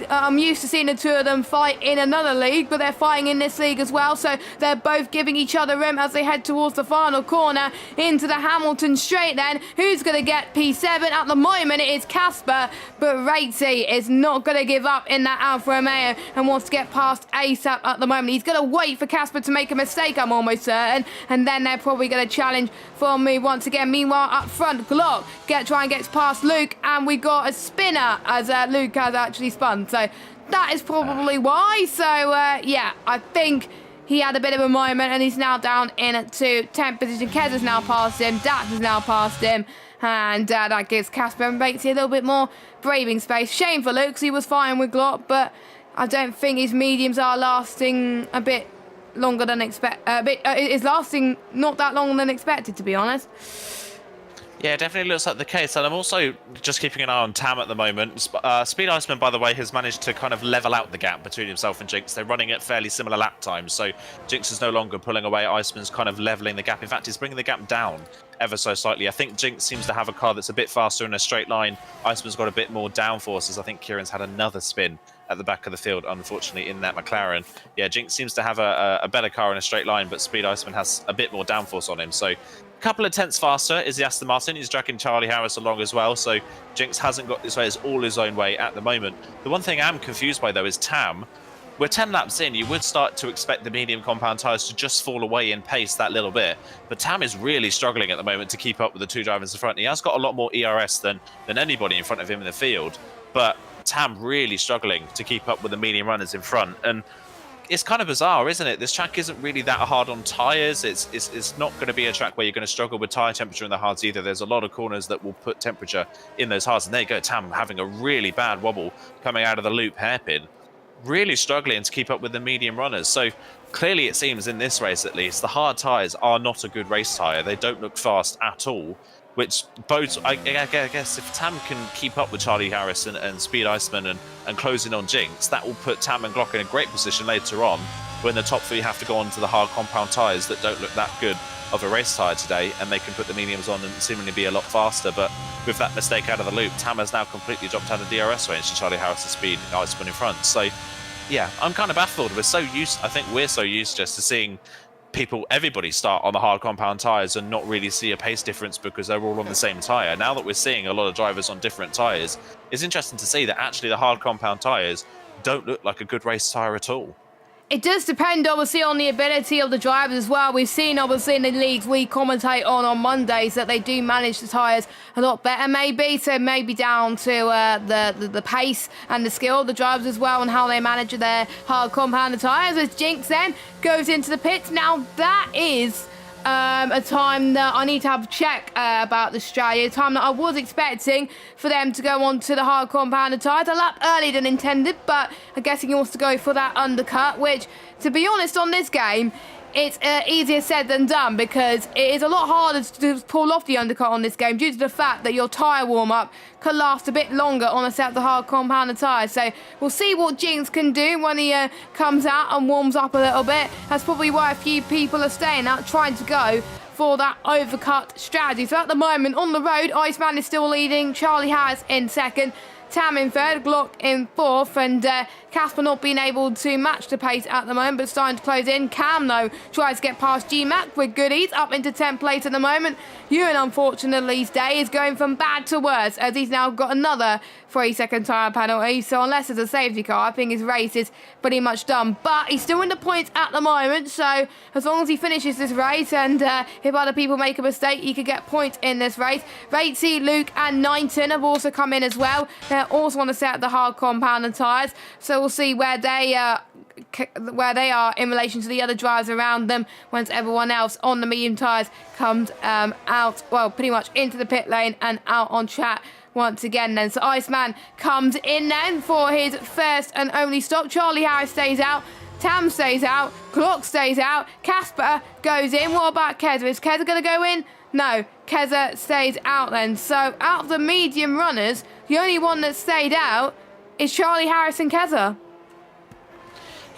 I'm used to seeing the two of them fight in another league, but they're fighting in this league as well, so they're both giving each other room as they head towards the final corner into the Hamilton straight. Then who's going to get P7? At the moment it is Casper, but Racy is not going to give up in that Alfa Romeo and wants to get past ASAP at the moment. He's going to wait for Casper to make a mistake, I'm almost certain, and then they're probably going to challenge for a move once again. Meanwhile, up front, Glock try and gets past Luke, and we got a spinner as Luke has actually spun. So that is probably why. So, yeah, I think he had a bit of a moment, and he's now down in to 10th position. Kez has now passed him. Dax has now passed him. And that gives Casper and Batesy a little bit more braving space. Shame for Luke, 'cause he was fine with Glock, but I don't think his mediums are lasting a bit longer than it's lasting not that long than expected, to be honest. Yeah, definitely looks like the case. And I'm also just keeping an eye on Tam at the moment. Speed Iceman, by the way, has managed to kind of level out the gap between himself and Jinx. They're running at fairly similar lap times, so Jinx is no longer pulling away. Iceman's kind of leveling the gap. In fact, he's bringing the gap down ever so slightly. I think Jinx seems to have a car that's a bit faster in a straight line. Iceman's got a bit more downforce, as I think Kieran's had another spin at the back of the field, unfortunately, in that McLaren. Yeah, Jinx seems to have a better car in a straight line, but Speed Iceman has a bit more downforce on him. So a couple of tenths faster is the Aston Martin. He's dragging Charlie Harris along as well, so Jinx hasn't got this race all his own way at the moment. The one thing I'm confused by, though, is Tam. We're 10 laps in, you would start to expect the medium compound tyres to just fall away in pace that little bit. But Tam is really struggling at the moment to keep up with the two drivers in front. He has got a lot more ERS than anybody in front of him in the field. But Tam really struggling to keep up with the medium runners in front. And it's kind of bizarre, isn't it? This track isn't really that hard on tyres. It's not going to be a track where you're going to struggle with tyre temperature in the hards either. There's a lot of corners that will put temperature in those hards. And there you go, Tam having a really bad wobble coming out of the loop hairpin. Really struggling to keep up with the medium runners. So clearly it seems in this race at least, the hard tyres are not a good race tyre. They don't look fast at all, which bodes, I guess if Tam can keep up with Charlie Harris and Speed Iceman and close in on Jinx, that will put Tam and Glock in a great position later on when the top three have to go on to the hard compound tyres that don't look that good of a race tyre today, and they can put the mediums on and seemingly be a lot faster. But with that mistake out of the loop, Tam has now completely dropped out of DRS range to Charlie Harris's Speed Iceman in front. So yeah, I'm kind of baffled. I think we're so used just to seeing everybody start on the hard compound tyres and not really see a pace difference because they're all on the same tyre. Now that we're seeing a lot of drivers on different tyres, it's interesting to see that actually the hard compound tyres don't look like a good race tyre at all. It does depend, obviously, on the ability of the drivers as well. We've seen, obviously, in the leagues we commentate on Mondays that they do manage the tyres a lot better, maybe. So maybe down to the pace and the skill of the drivers as well and how they manage their hard compound tyres. As Jinx then goes into the pits. Now, that is a time that I need to have a check about the strategy, a time that I was expecting for them to go on to the hard compound tyres a lap earlier than intended, but I'm guessing he wants to go for that undercut, which, to be honest, on this game, it's easier said than done, because it is a lot harder to pull off the undercut on this game due to the fact that your tyre warm-up could last a bit longer on a set of the hard compound tyres. So we'll see what Jinx can do when he comes out and warms up a little bit. That's probably why a few people are staying out, trying to go for that overcut strategy. So at the moment on the road, Iceman is still leading, Charlie Harris in second, Tam in third, Glock in fourth, and Casper not being able to match the pace at the moment, but starting to close in. Cam, though, tries to get past GMAC with goodies, up into 10th place at the moment. Ewan, unfortunately, today is going from bad to worse, as he's now got another 3-second tyre penalty. So unless there's a safety car, I think his race is pretty much done. But he's still in the points at the moment, so as long as he finishes this race, and if other people make a mistake, he could get points in this race. Ratesy, Luke, and 19 have also come in as well. They're also on the set of the hard compound and tyres, so we'll see where they are in relation to the other drivers around them once everyone else on the medium tyres comes out, well, pretty much into the pit lane and out on track once again then. So Iceman comes in then for his first and only stop. Charlie Harris stays out, Tam stays out, Glock stays out, Casper goes in. What about Keza? Is Keza going to go in? No, Keza stays out then. So out of the medium runners, the only one that stayed out is Charlie Harris and Keza.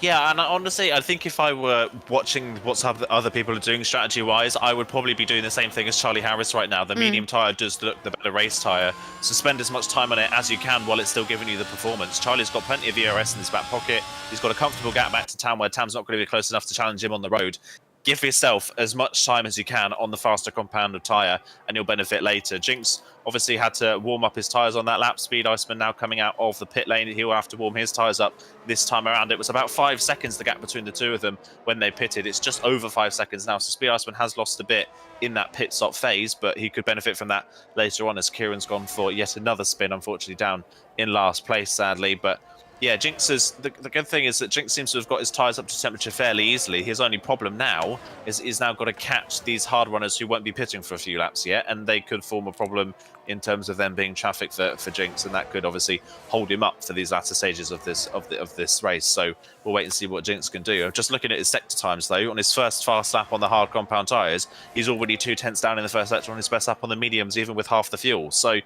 Yeah, and honestly, I think if I were watching what other people are doing strategy-wise, I would probably be doing the same thing as Charlie Harris right now. The medium tyre does look the better race tyre, so spend as much time on it as you can while it's still giving you the performance. Charlie's got plenty of ERS in his back pocket. He's got a comfortable gap back to Tam, where Tam's not going to be close enough to challenge him on the road. Give yourself as much time as you can on the faster compounded tyre, and you'll benefit later. Jinx obviously had to warm up his tyres on that lap. Speed Iceman now coming out of the pit lane. He'll have to warm his tyres up this time around. It was about 5 seconds, the gap between the two of them when they pitted. It's just over 5 seconds now. So Speed Iceman has lost a bit in that pit stop phase, but he could benefit from that later on, as Kieran's gone for yet another spin, unfortunately down in last place, sadly. But yeah, Jinx is the good thing is that Jinx seems to have got his tyres up to temperature fairly easily. His only problem now is he's now got to catch these hard runners who won't be pitting for a few laps yet, and they could form a problem in terms of them being traffic for Jinx, and that could obviously hold him up for these latter stages of this race. So we'll wait and see what Jinx can do. Just looking at his sector times though, on his first fast lap on the hard compound tyres, he's already 2 tenths down in the first sector on his best lap on the mediums, even with half the fuel. So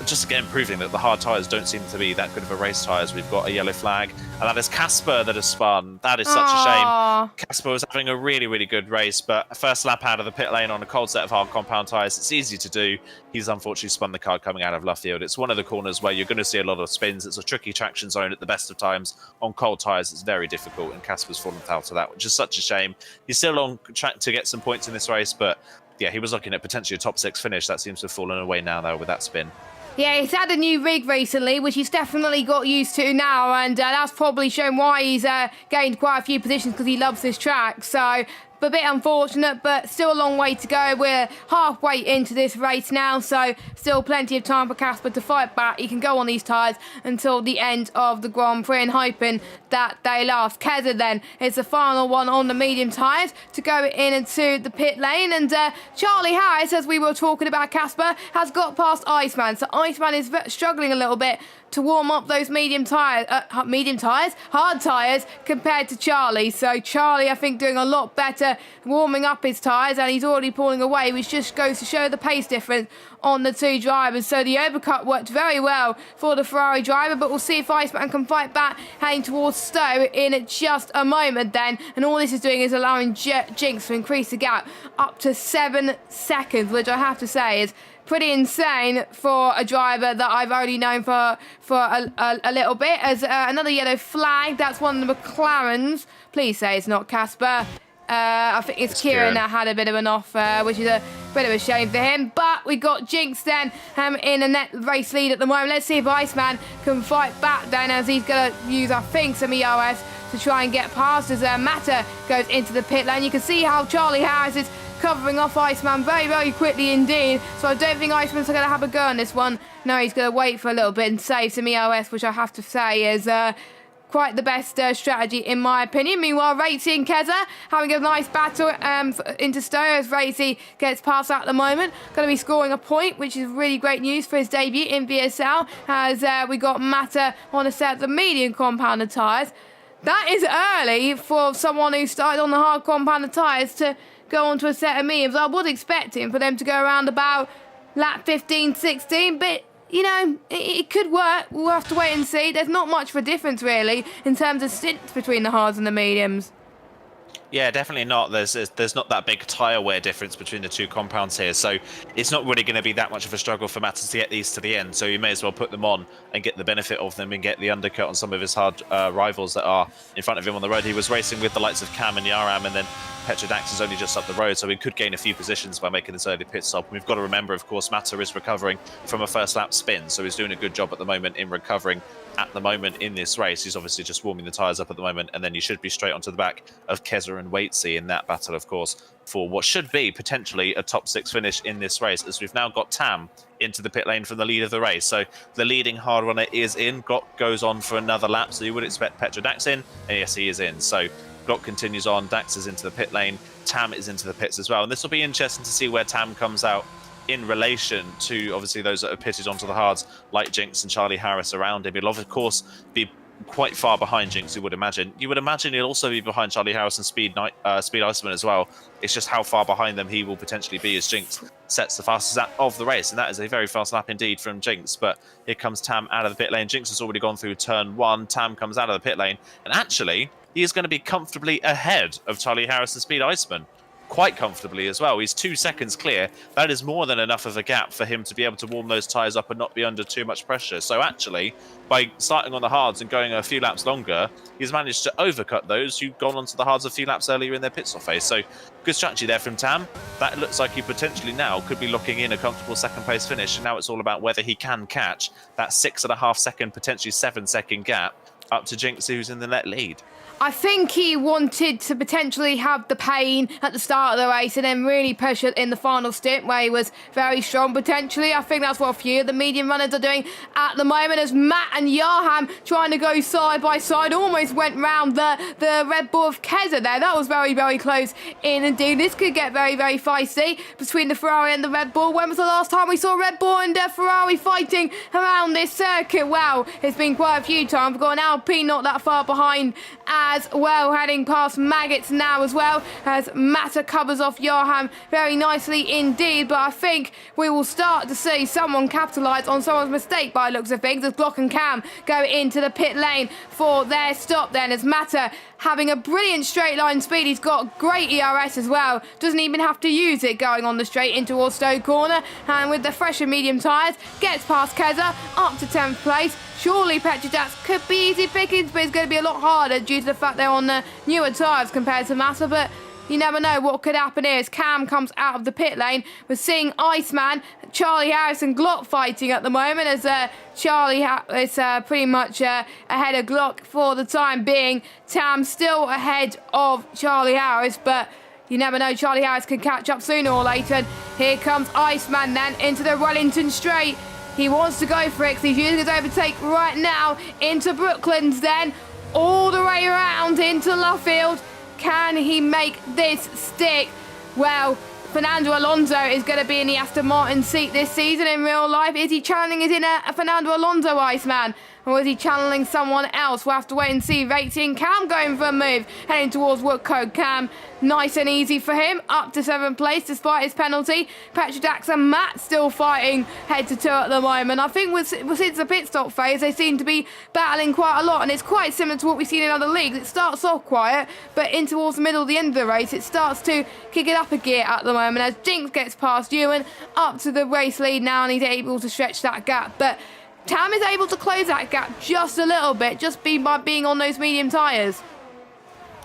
just again proving that the hard tyres don't seem to be that good of a race tyres. We've got a yellow flag, and that is Casper that has spun. That is such a shame. Casper was having a really, really good race, but first lap out of the pit lane on a cold set of hard compound tyres, it's easy to do. He's unfortunately spun the car coming out of Luffield. It's one of the corners where you're going to see a lot of spins. It's a tricky traction zone at the best of times. On cold tyres, it's very difficult, and Casper's fallen foul to that, which is such a shame. He's still on track to get some points in this race, but yeah, he was looking at potentially a top 6 finish. That seems to have fallen away now, though, with that spin. Yeah, he's had a new rig recently, which he's definitely got used to now, and that's probably shown why he's gained quite a few positions, because he loves this track. So a bit unfortunate, but still a long way to go. We're halfway into this race now, so still plenty of time for Casper to fight back. He can go on these tyres until the end of the Grand Prix, and hoping that they last. Keza then is the final one on the medium tyres to go in into the pit lane, and Charlie Harris, as we were talking about Casper, has got past Iceman. So Iceman is struggling a little bit to warm up those hard tyres compared to Charlie. So Charlie, I think, doing a lot better warming up his tyres, and he's already pulling away, which just goes to show the pace difference on the two drivers. So the overcut worked very well for the Ferrari driver, but we'll see if Iceman can fight back heading towards Stowe in just a moment then. And all this is doing is allowing Jinx to increase the gap up to 7 seconds, which I have to say is pretty insane for a driver that I've only known for a little bit. As another yellow flag, that's one of the McLarens. Please say it's not Casper. I think it's Kieran that had a bit of an off, which is a bit of a shame for him. But we got Jinx then in a net race lead at the moment. Let's see if Iceman can fight back then, as he's going to use, I think, some EOS to try and get past as Mata goes into the pit lane. You can see how Charlie Harris is covering off Iceman very, very quickly indeed. So I don't think Iceman's going to have a go on this one. No, he's going to wait for a little bit and save some EOS, which I have to say is quite the best strategy in my opinion. Meanwhile, Ratesy and Keza having a nice battle into Stowe, as Ratesy gets past at the moment. Going to be scoring a point, which is really great news for his debut in VSL, as we got Mata on a set of the medium compounded tyres. That is early for someone who started on the hard compound of tyres to go onto a set of mediums. I was expecting for them to go around about lap 15, 16, but you know, it could work. We'll have to wait and see. There's not much of a difference really in terms of stints between the hards and the mediums. Yeah, definitely not. There's not that big tyre wear difference between the two compounds here, so it's not really going to be that much of a struggle for Matters to get these to the end. So you may as well put them on and get the benefit of them and get the undercut on some of his hard rivals that are in front of him on the road. He was racing with the likes of Cam and Yaram, and then Petrodax is only just up the road, so he could gain a few positions by making this early pit stop. And we've got to remember, of course, Matter is recovering from a first lap spin, so he's doing a good job at the moment in recovering at the moment in this race. He's obviously just warming the tyres up at the moment, and then you should be straight onto the back of Keza and Waitsy in that battle, of course, for what should be potentially a top 6 finish in this race, as we've now got Tam into the pit lane from the lead of the race. So the leading hard runner is in. Glock goes on for another lap, so you would expect Petrodax in, and yes, he is in. So Glock continues on, Dax is into the pit lane, Tam is into the pits as well, and this will be interesting to see where Tam comes out in relation to obviously those that are pitted onto the hards like Jinx and Charlie Harris around him. He'll of course be quite far behind Jinx, you would imagine. You would imagine he'll also be behind Charlie Harris and Speed Iceman as well. It's just how far behind them he will potentially be as Jinx sets the fastest lap of the race, and that is a very fast lap indeed from Jinx. But here comes Tam out of the pit lane. Jinx has already gone through turn 1. Tam comes out of the pit lane, and actually he is going to be comfortably ahead of Charlie Harris and Speed Iceman. Quite comfortably as well. He's 2 seconds clear. That is more than enough of a gap for him to be able to warm those tyres up and not be under too much pressure. So actually, by starting on the hards and going a few laps longer, he's managed to overcut those who've gone onto the hards a few laps earlier in their pit stop phase. So good strategy there from Tam. That looks like he potentially now could be locking in a comfortable second place finish, and now it's all about whether he can catch that 6.5 second, potentially 7 second gap up to Jinx, who's in the net lead. I think he wanted to potentially have the pain at the start of the race and then really push it in the final stint where he was very strong potentially. I think that's what a few of the medium runners are doing at the moment, as Matt and Yarham trying to go side by side almost went round the Red Bull of Keza there. That was very, very close in indeed. This could get very, very feisty between the Ferrari and the Red Bull. When was the last time we saw Red Bull and Ferrari fighting around this circuit? Wow, it's been quite a few times. We've got an Alpine not that far behind as well, heading past Maggots now as well, as Matter covers off Yarham very nicely indeed. But I think we will start to see someone capitalise on someone's mistake by the looks of things, as Glock and Cam go into the pit lane for their stop then, as Matter having a brilliant straight line speed. He's got great ERS as well, doesn't even have to use it going on the straight into towards Stowe corner, and with the fresh and medium tyres gets past Keza up to 10th place. Surely Petrodax could be easy pickings, but it's going to be a lot harder due to the fact they're on the newer tyres compared to Massa. But you never know what could happen here as Cam comes out of the pit lane. We're seeing Iceman, Charlie Harris and Glock fighting at the moment, as Charlie is pretty much ahead of Glock for the time being. Tam still ahead of Charlie Harris, but you never know, Charlie Harris can catch up sooner or later. And here comes Iceman then into the Wellington straight. He wants to go for it because he's using his overtake right now into Brooklands then, all the way around into Luffield. Can he make this stick? Well, Fernando Alonso is going to be in the Aston Martin seat this season in real life. Is he channeling it in a Fernando Alonso, Iceman? Or is he channeling someone else? We'll have to wait and see. Racing Cam going for a move, heading towards Woodcote. Cam, nice and easy for him, up to 7th place despite his penalty. Petrodax and Matt still fighting head to toe at the moment. I think since the pit stop phase, they seem to be battling quite a lot, and it's quite similar to what we've seen in other leagues. It starts off quiet, but in towards the middle of the end of the race, it starts to kick it up a gear at the moment, as Jinx gets past Ewan up to the race lead now, and he's able to stretch that gap. But Tam is able to close that gap just a little bit, just by being on those medium tyres.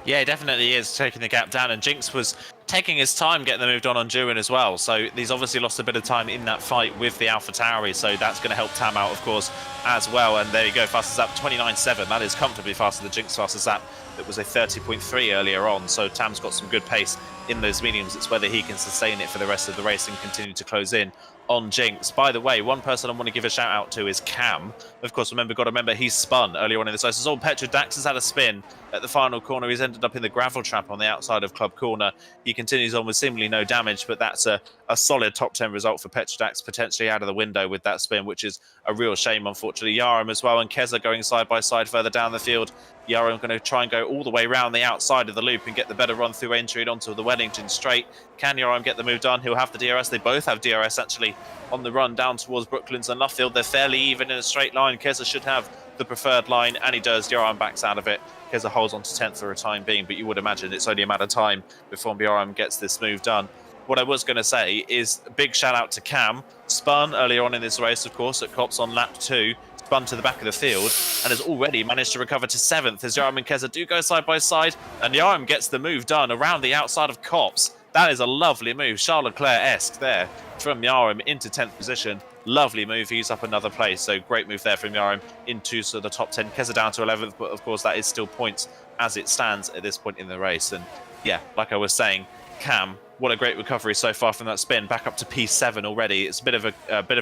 Yeah, he definitely is taking the gap down, and Jinx was taking his time getting them moved on Durin as well. So he's obviously lost a bit of time in that fight with the AlphaTauri, so that's going to help Tam out, of course, as well. And there you go, fastest lap 29.7. That is comfortably faster than Jinx fastest lap. That was a 30.3 earlier on, so Tam's got some good pace in those mediums. It's whether he can sustain it for the rest of the race and continue to close in on Jinx. By the way, one person I want to give a shout out to is Cam. Of course, got to remember he's spun earlier on in this race. As all Petrodax has had a spin at the final corner. He's ended up in the gravel trap on the outside of Club Corner. He continues on with seemingly no damage, but that's a a solid top 10 result for Petrodax, potentially out of the window with that spin, which is a real shame, unfortunately. Yaram as well and Keza going side by side further down the field. Yaram going to try and go all the way around the outside of the loop and get the better run through entry and onto the Wellington straight. Can Yaram get the move done? He'll have the DRS. They both have DRS actually on the run down towards Brooklands and Luffield. They're fairly even in a straight line. Keza should have the preferred line, and he does. Yaram backs out of it. Keza holds on to 10th for a time being, but you would imagine it's only a matter of time before Yaram gets this move done. What I was going to say is a big shout out to Cam. Spun earlier on in this race, of course, at Cops on lap 2. Spun to the back of the field and has already managed to recover to 7th as Yaram and Keza do go side by side. And Yaram gets the move done around the outside of Cops. That is a lovely move, Charles Leclerc-esque there from Yaram into 10th position. Lovely move. He's up another place. So great move there from Yaram into the top 10. Keza down to 11th, but of course that is still points as it stands at this point in the race. And yeah, like I was saying, Cam, what a great recovery so far from that spin, back up to P7 already. It's a bit of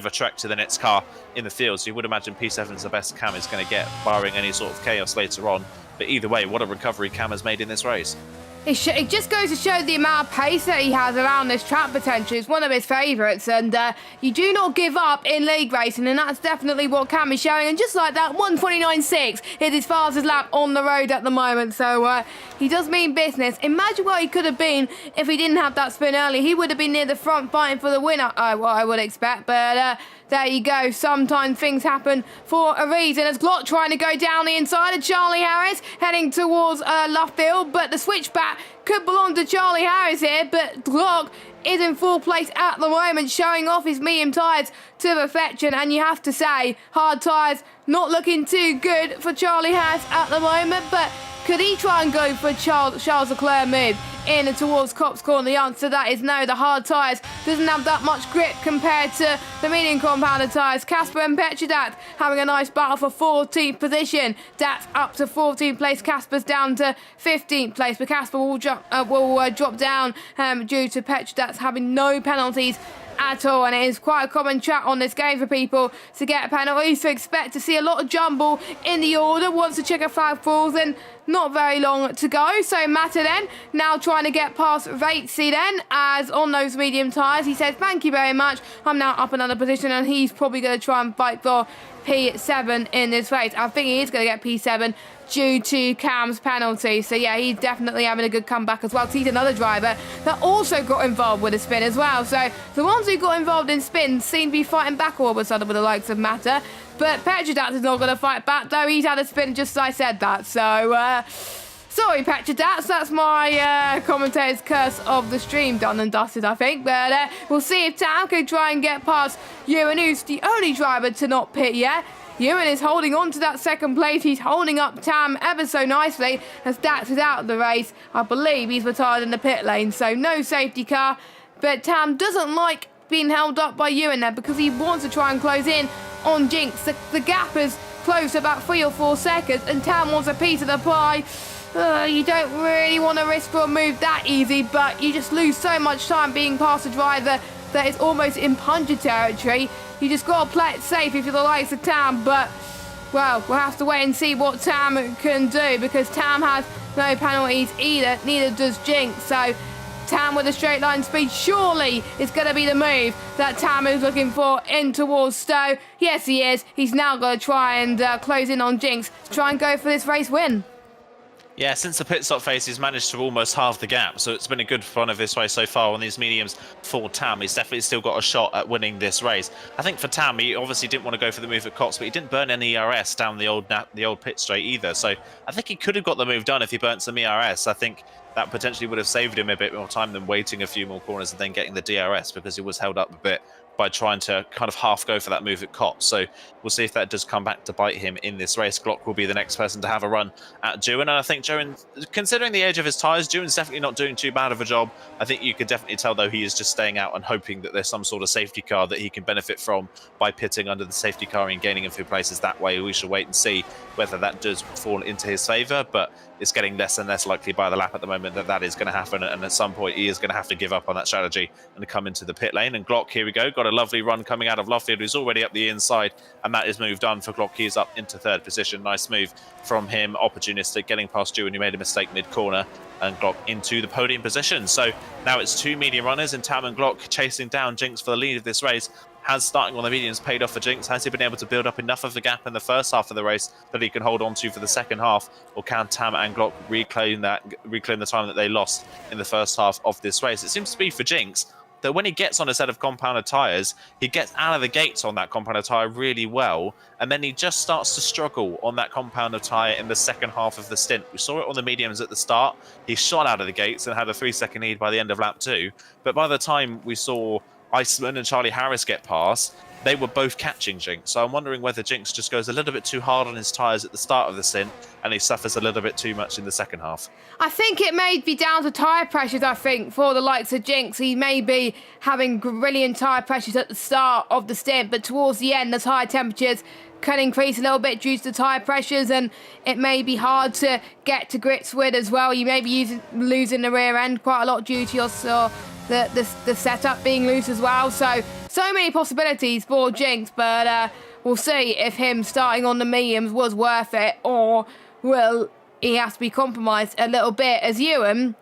a trek to the next car in the field, so you would imagine P7 is the best Cam is going to get, barring any sort of chaos later on. But either way, what a recovery Cam has made in this race. It just goes to show the amount of pace that he has around this track potentially. It's one of his favourites, and you do not give up in league racing, and that's definitely what Cam is showing. And just like that, 1:29.6 is his fastest lap on the road at the moment, so he does mean business. Imagine what he could have been if he didn't have that spin early. He would have been near the front fighting for the winner, what I would expect, but there you go. Sometimes things happen for a reason. As Glock trying to go down the inside of Charlie Harris, heading towards Luffield, but the switchback could belong to Charlie Harris here, but Glock is in full place at the moment, showing off his medium tyres to perfection, and you have to say, hard tyres not looking too good for Charlie Harris at the moment, but could he try and go for Charles Leclerc move in and towards Cops Corner? The answer to that is no. The hard tyres doesn't have that much grip compared to the medium compounded tyres. Casper and Petrodat having a nice battle for 14th position. That's up to 14th place. Casper's down to 15th place, but Casper will drop down due to Petrodat's having no penalties at all, and it is quite a common chat on this game for people to get penalties, so expect to see a lot of jumble in the order once the checker flag falls, and not very long to go. So Matter then now trying to get past Vatesy then, as on those medium tyres he says thank you very much, I'm now up another position, and he's probably going to try and fight for P7 in this race. I think he is going to get P7 due to Cam's penalty. So yeah, he's definitely having a good comeback as well. So he's another driver that also got involved with a spin as well. So the ones who got involved in spins seem to be fighting back all of a sudden with the likes of Matter. But Petrodat is not going to fight back, though he's had a spin just as I said that. So sorry, Petrodat, that's my commentator's curse of the stream done and dusted, I think. But we'll see if Tam can try and get past Ewan, who's the only driver to not pit yet. Ewan is holding on to that second place. He's holding up Tam ever so nicely as Dax is out of the race. I believe he's retired in the pit lane, so no safety car. But Tam doesn't like being held up by Ewan there because he wants to try and close in on Jinx. The gap is close to about 3 or 4 seconds, and Tam wants a piece of the pie. You don't really want to risk for a move that easy, but you just lose so much time being past a driver that is almost in puncher territory. You just got to play it safe if you're the likes of Tam, but, well, we'll have to wait and see what Tam can do, because Tam has no penalties either, neither does Jinx, so Tam with a straight line speed surely is going to be the move that Tam is looking for in towards Stowe. Yes, he is. He's now going to try and close in on Jinx to try and go for this race win. Yeah, since the pit stop phase, he's managed to almost halve the gap, so it's been a good run of this race so far on these mediums for Tam. He's definitely still got a shot at winning this race. I think for Tam, he obviously didn't want to go for the move at Cox, but he didn't burn any ERS down the old pit straight either, so I think he could have got the move done if he burnt some ERS. I think that potentially would have saved him a bit more time than waiting a few more corners and then getting the DRS, because he was held up a bit by trying to kind of half go for that move at Cops. So we'll see if that does come back to bite him in this race. Glock will be the next person to have a run at Juin, and I think Juin, considering the age of his tyres, Juin's definitely not doing too bad of a job. I think you could definitely tell, though, he is just staying out and hoping that there's some sort of safety car that he can benefit from by pitting under the safety car and gaining a few places that way. We shall wait and see whether that does fall into his favour, but it's getting less and less likely by the lap at the moment that that is going to happen, and at some point he is going to have to give up on that strategy and come into the pit lane. And Glock, here we go, got got a lovely run coming out of Loffield, who's already up the inside, and that is moved on for Glock. He's up into third position. Nice move from him, opportunistic, getting past Ewan, who made a mistake mid-corner, and Glock into the podium position. So now it's two medium runners, and Tam and Glock chasing down Jinx for the lead of this race. Has starting on the mediums paid off for Jinx? Has he been able to build up enough of the gap in the first half of the race that he can hold on to for the second half? Or can Tam and Glock reclaim the time that they lost in the first half of this race? It seems to be for Jinx that when he gets on a set of compounded tyres, he gets out of the gates on that compounded tyre really well, and then he just starts to struggle on that compounded tyre in the second half of the stint. We saw it on the mediums at the start. He shot out of the gates and had a 3-second lead by the end of lap 2, but by the time we saw Iceman and Charlie Harris get past, they were both catching Jinx. So I'm wondering whether Jinx just goes a little bit too hard on his tyres at the start of the stint and he suffers a little bit too much in the second half. I think it may be down to tyre pressures, I think, for the likes of Jinx. He may be having brilliant tyre pressures at the start of the stint, but towards the end, the tyre temperatures can increase a little bit due to the tyre pressures, and it may be hard to get to grips with as well. You may be losing the rear end quite a lot due to your the setup being loose as well. So many possibilities for Jinx, but we'll see if him starting on the mediums was worth it, or will he have to be compromised a little bit as Ewan.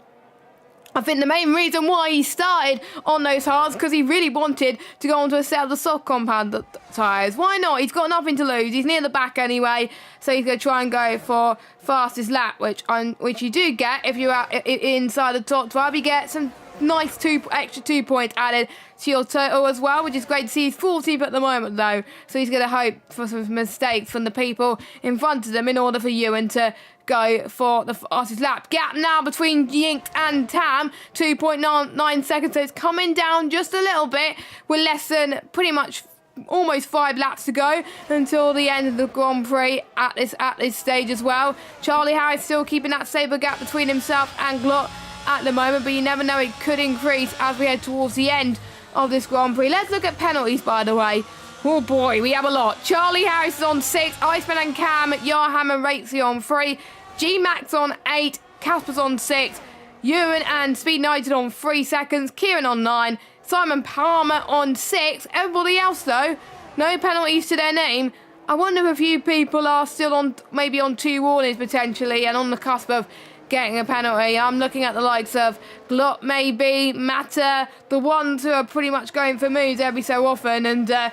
I think the main reason why he started on those hards because he really wanted to go onto a set of the soft compound tyres. Why not? He's got nothing to lose. He's near the back anyway, so he's going to try and go for fastest lap, which you do get if you're inside the top 12. You get some nice extra 2 points added to your total as well, which is great to see. He's 14th at the moment though, so he's going to hope for some mistakes from the people in front of them in order for Ewan to go for the fastest lap. Gap now between Jinx and Tam, 2.9 seconds, so it's coming down just a little bit with less than pretty much almost 5 laps to go until the end of the Grand Prix at this stage as well. Charlie Harris still keeping that saber gap between himself and Glock at the moment, but you never know, it could increase as we head towards the end of this Grand Prix. Let's look at penalties, by the way. Oh boy, we have a lot. Charlie Harris is on 6, Iceman and Cam, Yarham and Ratesy on 3, G-Max on 8, Casper's on 6, Ewan and Speed United on 3 seconds, Kieran on 9, Simon Palmer on 6. Everybody else though, no penalties to their name. I wonder if a few people are still on, maybe on 2 warnings potentially, and on the cusp of getting a penalty. I'm looking at the likes of Glot, maybe, Matter, the ones who are pretty much going for moves every so often and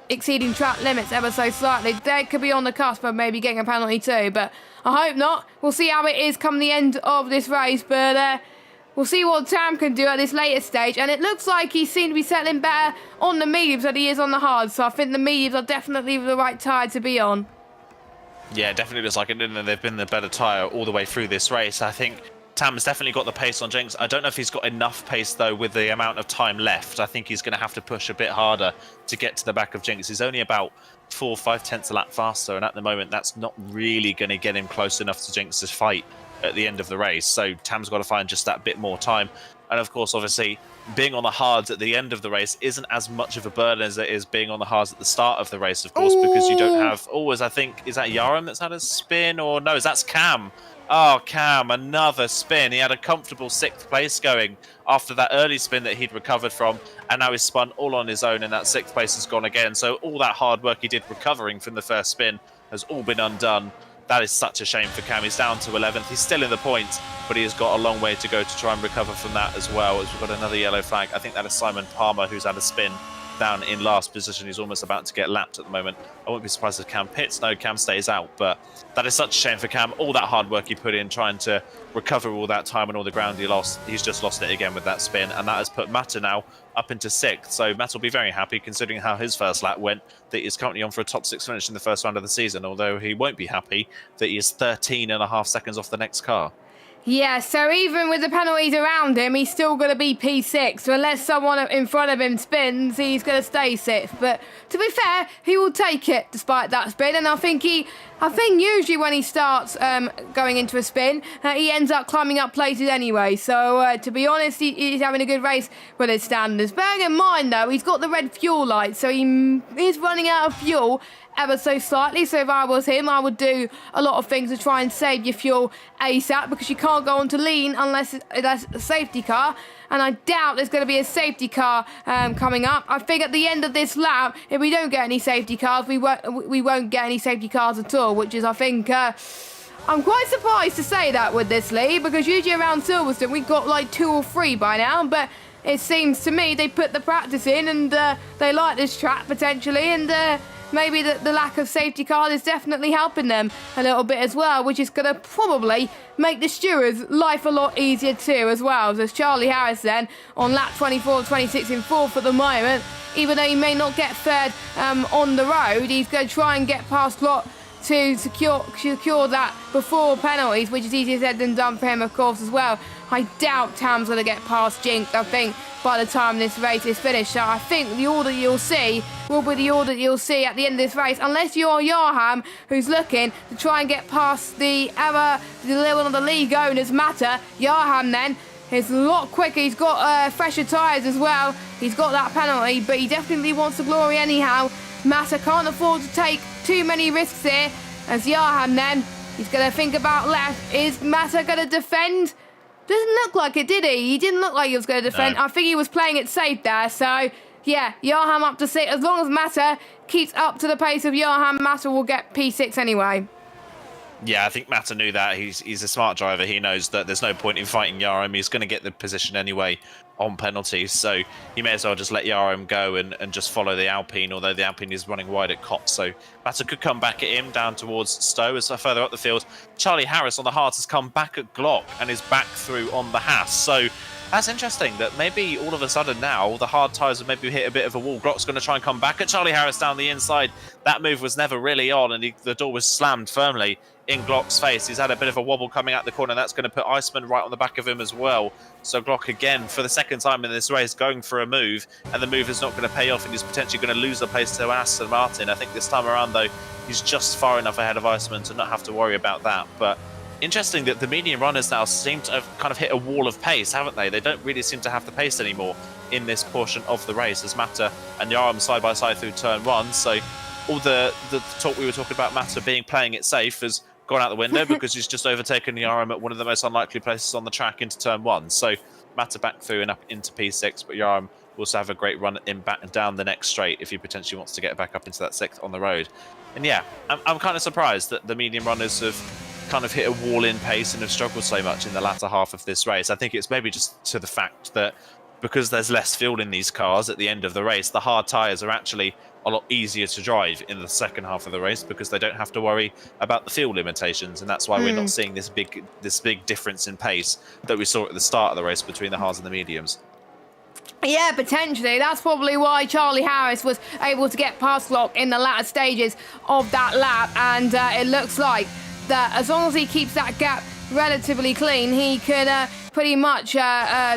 exceeding track limits ever so slightly. They could be on the cusp of maybe getting a penalty too, but I hope not. We'll see how it is come the end of this race, but we'll see what Tam can do at this later stage, and it looks like he seemed to be settling better on the mediums than he is on the hards, so I think the mediums are definitely the right tyre to be on. Yeah, definitely looks like it, and they've been the better tyre all the way through this race. I think Tam's definitely got the pace on Jinx. I don't know if he's got enough pace, though, with the amount of time left. I think he's going to have to push a bit harder to get to the back of Jinx. He's only about 4 or 5 tenths a lap faster, and at the moment, that's not really going to get him close enough to Jinx's fight at the end of the race. So Tam's got to find just that bit more time. And of course, obviously, being on the hards at the end of the race isn't as much of a burden as it is being on the hards at the start of the race, of course, because you don't have always, I think, is that Yaram that's had a spin? Or no, that's Cam. Oh, Cam, another spin. He had a comfortable 6th place going after that early spin that he'd recovered from, and now he's spun all on his own, and that 6th place has gone again. So all that hard work he did recovering from the first spin has all been undone. That is such a shame for Cam. He's down to 11th. He's still in the points, but he has got a long way to go to try and recover from that as well. As we've got another yellow flag. I think that is Simon Palmer, who's had a spin down in last position. He's almost about to get lapped at the moment. I wouldn't be surprised if Cam pits. No, Cam stays out, but that is such a shame for Cam. All that hard work he put in trying to recover all that time and all the ground he lost, he's just lost it again with that spin, and that has put Matter now up into 6th. So Matt will be very happy, considering how his first lap went, that he's currently on for a top 6 finish in the first round of the season, although he won't be happy that he is 13.5 seconds off the next car. Yeah, so even with the penalties around him, he's still going to be P6. So unless someone in front of him spins, he's going to stay 6th. But to be fair, he will take it despite that spin. And I think usually when he starts going into a spin, he ends up climbing up places anyway. So to be honest, he's having a good race with his standards. Bearing in mind, though, he's got the red fuel light, so he is running out of fuel ever so slightly. So if I was him, I would do a lot of things to try and save your fuel ASAP, because you can't go on to lean unless that's a safety car. And I doubt there's going to be a safety car coming up. I think at the end of this lap, if we don't get any safety cars, we won't get any safety cars at all, which is, I think, I'm quite surprised to say that with this league, because usually around Silverstone we got like 2 or 3 by now, but it seems to me they put the practice in and they like this track potentially, and maybe the lack of safety cars is definitely helping them a little bit as well, which is going to probably make the stewards' life a lot easier too as well. So Charlie Harris then on lap 24, 26 in 4th at the moment. Even though he may not get third on the road, he's going to try and get past Lot to secure that before penalties, which is easier said than done for him, of course, as well. I doubt Tam's going to get past Jinx, I think, by the time this race is finished. So I think the order you'll see will be the order you'll see at the end of this race, unless you're Yarham, who's looking to try and get past the one of the league owners, Matter. Yarham then is a lot quicker. He's got fresher tyres as well. He's got that penalty, but he definitely wants the glory anyhow. Matter can't afford to take too many risks here, as Yarham then, he's going to think about left. Is Matter going to defend? Doesn't look like it, did he? He didn't look like he was going to defend. No. I think he was playing it safe there. So, yeah, Yarham up to 6. As long as Matter keeps up to the pace of Yarham, Matter will get P6 anyway. Yeah, I think Matter knew that. He's a smart driver. He knows that there's no point in fighting Yarham. He's going to get the position anyway on penalties, so he may as well just let Yarham go and just follow the Alpine, although the Alpine is running wide at Cop, so Matter could come back at him down towards Stowe as further up the field. Charlie Harris on the hards has come back at Glock and is back through on the Haas, so that's interesting that maybe all of a sudden now the hard tyres have maybe hit a bit of a wall. Glock's going to try and come back at Charlie Harris down the inside. That move was never really on, and the door was slammed firmly in Glock's face. He's had a bit of a wobble coming out the corner, and that's going to put Iceman right on the back of him as well. So Glock again, for the second time in this race, going for a move, and the move is not going to pay off, and he's potentially going to lose the place to Aston Martin. I think this time around, though, he's just far enough ahead of Iceman to not have to worry about that. But interesting that the medium runners now seem to have kind of hit a wall of pace, haven't they? They don't really seem to have the pace anymore in this portion of the race, as Matter and Yarham side by side through turn 1. So all the talk we were talking about Matter playing it safe has gone out the window because he's just overtaken Yarham at one of the most unlikely places on the track into turn 1. So Matter back through and up into P6, but Yarham will also have a great run in back and down the next straight if he potentially wants to get back up into that 6th on the road. And yeah, I'm kind of surprised that the medium runners have kind of hit a wall in pace and have struggled so much in the latter half of this race. I think it's maybe just to the fact that because there's less fuel in these cars at the end of the race, the hard tyres are actually a lot easier to drive in the second half of the race because they don't have to worry about the fuel limitations, and that's why we're not seeing this big difference in pace that we saw at the start of the race between the hards and the mediums. Yeah, potentially. That's probably why Charlie Harris was able to get past Glock in the latter stages of that lap, and it looks like that as long as he keeps that gap relatively clean, he could pretty much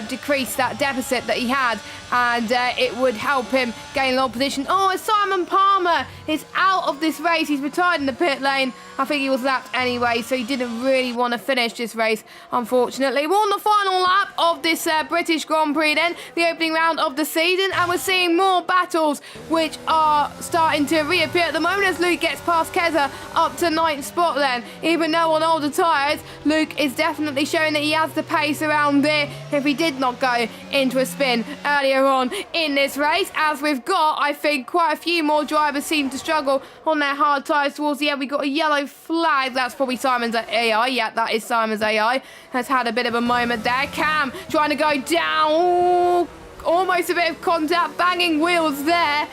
decrease that deficit that he had, and it would help him gain a lot of position. Oh, Simon Palmer is out of this race. He's retired in the pit lane. I think he was lapped anyway, so he didn't really want to finish this race, unfortunately. We're on the final lap of this British Grand Prix then, the opening round of the season, and we're seeing more battles which are starting to reappear at the moment as Luke gets past Keza up to 9th spot then. Even though on older tyres, Luke is definitely showing that he has the pace around there if he did not go into a spin earlier on in this race. As we've got, I think, quite a few more drivers seem to struggle on their hard tyres towards the end. We've got a yellow flag. That's probably Simon's AI. Yeah, that is Simon's AI. Has had a bit of a moment there. Cam trying to go down. Ooh, almost a bit of contact. Banging wheels there.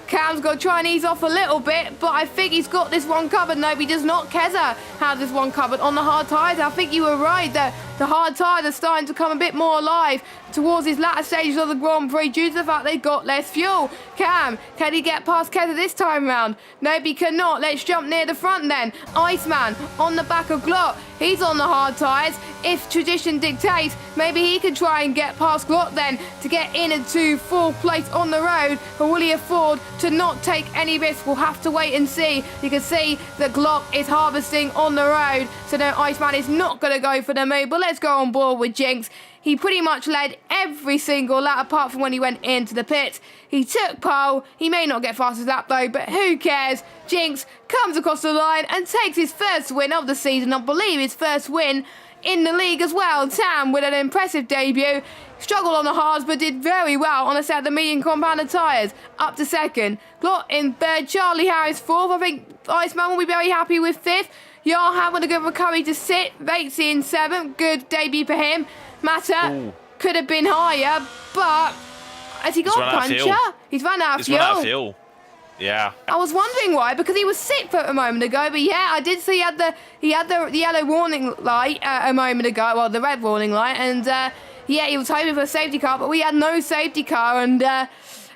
Cam's got to try and ease off a little bit, but I think he's got this one covered. No, he does not. Keza has this one covered on the hard tyres. I think you were right that the hard tyres are starting to come a bit more alive towards his latter stages of the Grand Prix due to the fact they've got less fuel. Cam, can he get past Keza this time round? No, he cannot. Let's jump near the front then. Iceman on the back of Glock. He's on the hard tyres. If tradition dictates, maybe he can try and get past Glock then to get into 4th place on the road. Or will he afford to not take any risk? We'll have to wait and see. You can see that Glock is harvesting on the road. So no, Iceman is not going to go for the move. But let's go on board with Jinx. He pretty much led every single lap apart from when he went into the pits. He took pole. He may not get fastest lap though, but who cares? Jinx comes across the line and takes his first win of the season. I believe his first win in the league as well. Tam with an impressive debut. Struggled on the hards but did very well on a set of the medium compounded tyres. Up to second. Glot in third. Charlie Harris fourth. I think Iceman will be very happy with fifth. Yarham with a good recovery to sit. Vatesy in seventh. Good debut for him. Matter could have been higher, but has he got a puncher? He's run out of fuel. He's run out of fuel. Yeah. I was wondering why, because he was sixth a moment ago, but yeah, I did see he had the yellow warning light a moment ago, well, the red warning light, and yeah, he was hoping for a safety car, but we had no safety car, and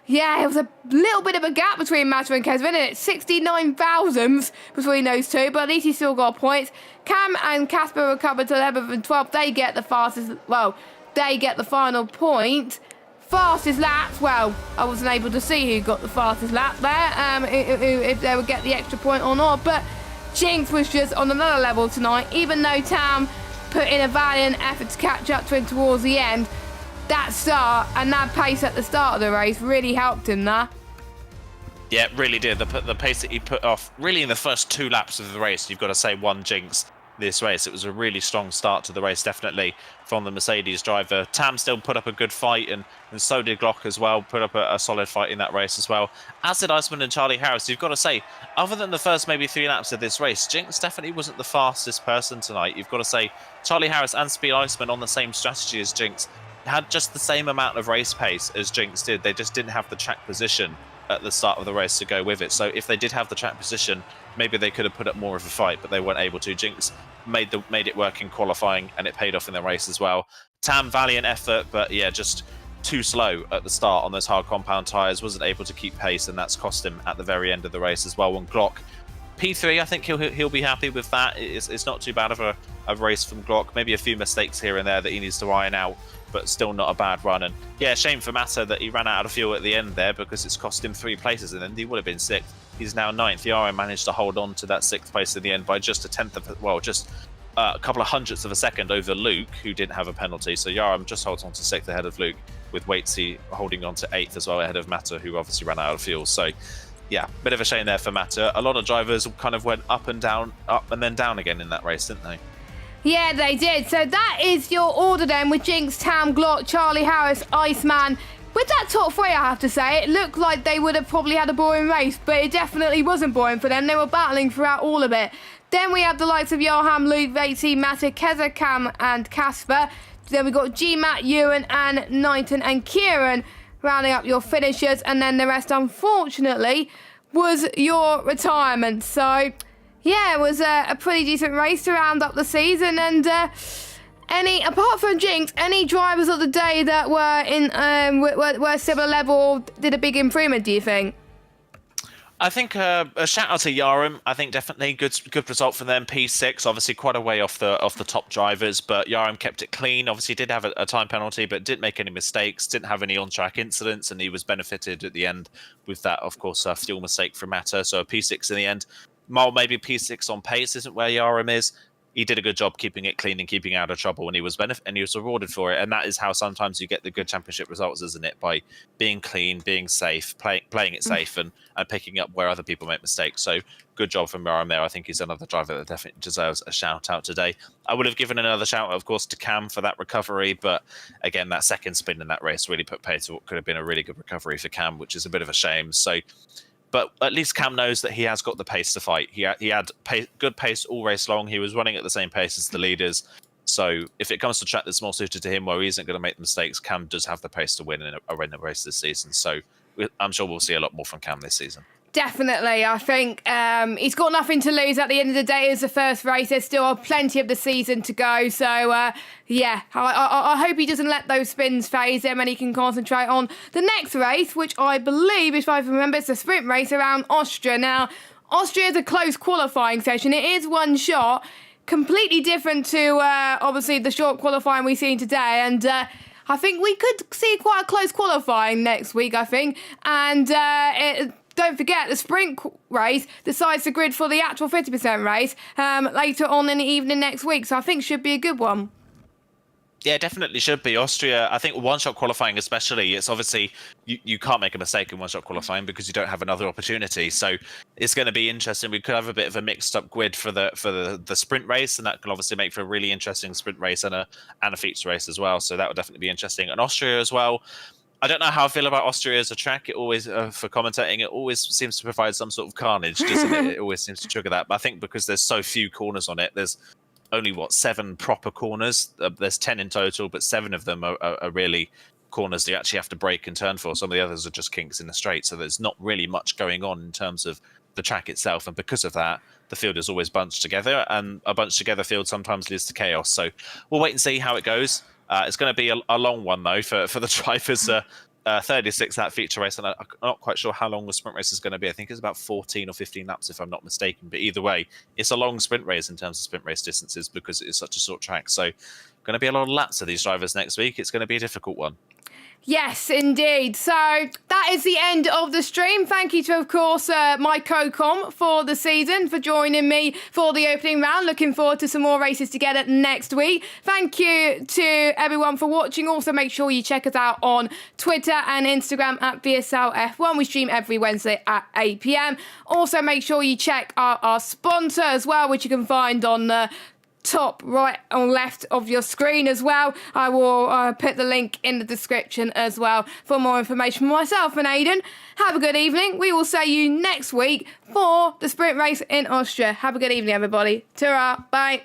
yeah, it was a little bit of a gap between Matter and Kesvin, and it's 69 thousandths between those two, but at least he still got points. Cam and Casper recovered to 11th and 12th. They get the fastest, well, they get the final point. Fastest laps, well, I wasn't able to see who got the fastest lap there, if they would get the extra point or not, but Jinx was just on another level tonight. Even though Tam put in a valiant effort to catch up to him towards the end, that start and that pace at the start of the race really helped him there. Yeah, it really did. The pace that he put off, really in the first 2 laps of the race, you've got to say one Jinx this race. It was a really strong start to the race, definitely, from the Mercedes driver. Tam still put up a good fight, and so did Glock as well, put up a solid fight in that race as well. As did Iceman and Charlie Harris. You've got to say, other than the first maybe 3 laps of this race, Jinx definitely wasn't the fastest person tonight. You've got to say, Charlie Harris and Speed Iceman on the same strategy as Jinx had just the same amount of race pace as Jinx did. They just didn't have the track position at the start of the race to go with it. So if they did have the track position, maybe they could have put up more of a fight, but they weren't able to. Jinx made it work in qualifying, and it paid off in the race as well. Tam, valiant effort, but yeah, just too slow at the start on those hard compound tyres, wasn't able to keep pace, and that's cost him at the very end of the race as well. When Glock P3, I think he'll be happy with that. It's not too bad of a race from Glock. Maybe a few mistakes here and there that he needs to iron out, but still not a bad run. And yeah, shame for Matter that he ran out of fuel at the end there, because it's cost him 3 places, and then he would have been 6th. He's now 9th. Yara managed to hold on to that 6th place in the end by just a tenth of, well, just a couple of hundredths of a second over Luke, who didn't have a penalty. So Yara just holds on to 6th ahead of Luke, with Waitsy holding on to 8th as well ahead of Matter, who obviously ran out of fuel. So yeah, bit of a shame there for Matter. A lot of drivers kind of went up and down, up and then down again in that race, didn't they? Yeah, they did. So that is your order then, with Jinx, Tam, Glock, Charlie Harris, Iceman. With that top 3, I have to say, it looked like they would have probably had a boring race, but it definitely wasn't boring for them. They were battling throughout all of it. Then we have the likes of Johan, Luke, Vatesy, Matter, Keza, Cam and Casper. Then we got G-Matt, Ewan, and Knighton and Kieran rounding up your finishers, and then the rest, unfortunately, was your retirement. So yeah, it was a pretty decent race to round up the season, and apart from Jinx, any drivers of the day that were in were similar level did a big improvement, do you think? I think a shout out to Yaram. I think definitely good result for them. P6, obviously quite a way off the top drivers, but Yaram kept it clean. Obviously did have a time penalty, but didn't make any mistakes. Didn't have any on-track incidents, and he was benefited at the end with that, of course, fuel mistake from Matter. So a P6 in the end. While maybe P6 on pace isn't where Yaram is, he did a good job keeping it clean and keeping out of trouble, and he was rewarded for it. And that is how sometimes you get the good championship results, isn't it? By being clean, being safe, playing it safe, and picking up where other people make mistakes. So good job from Yaram there. I think he's another driver that definitely deserves a shout out today. I would have given another shout out, of course, to Cam for that recovery, but again, that second spin in that race really put pace to what could have been a really good recovery for Cam, which is a bit of a shame. So, but at least Cam knows that he has got the pace to fight. He had good pace all race long. He was running at the same pace as the leaders. So if it comes to a track that's more suited to him, where he isn't going to make the mistakes, Cam does have the pace to win in a race this season. So I'm sure we'll see a lot more from Cam this season. Definitely. I think he's got nothing to lose at the end of the day. It's the first race. There's still plenty of the season to go. So, yeah, I hope he doesn't let those spins phase him and he can concentrate on the next race, which I believe, if I remember, it's a sprint race around Austria. Now, Austria is a close qualifying session. It is one shot, completely different to, obviously, the short qualifying we've seen today. And I think we could see quite a close qualifying next week, I think. And don't forget, the sprint race decides the grid for the actual 50% race later on in the evening next week. So I think should be a good one. Yeah, definitely should be. Austria, I think one-shot qualifying especially, it's obviously, you can't make a mistake in one-shot qualifying because you don't have another opportunity. So it's going to be interesting. We could have a bit of a mixed-up grid for the sprint race, and that can obviously make for a really interesting sprint race and a feature race as well. So that would definitely be interesting. And Austria as well. I don't know how I feel about Austria as a track. It always, for commentating, it always seems to provide some sort of carnage, doesn't it? It always seems to trigger that. But I think because there's so few corners on it, there's only 7 proper corners. There's 10 in total, but 7 of them are really corners that you actually have to brake and turn for. Some of the others are just kinks in the straight, so there's not really much going on in terms of the track itself. And because of that, the field is always bunched together, and a bunched together field sometimes leads to chaos. So we'll wait and see how it goes. It's going to be a long one though for the drivers. 36 that feature race, and I'm not quite sure how long the sprint race is going to be. I think it's about 14 or 15 laps if I'm not mistaken, but either way it's a long sprint race in terms of sprint race distances because it's such a short track. So going to be a lot of laps of these drivers next week. It's going to be a difficult one. Yes, indeed. So that is the end of the stream. Thank you to, of course, my co-com for the season, for joining me for the opening round. Looking forward to some more races together next week. Thank you to everyone for watching. Also, make sure you check us out on Twitter and Instagram at VSL F1. We stream every Wednesday at 8 p.m. Also, make sure you check out our sponsor as well, which you can find on the top right or left of your screen as well. I will put the link in the description as well for more information from myself and Aidan. Have a good evening. We will see you next week for the sprint race in Austria. Have a good evening, everybody. Ta-ra. Bye.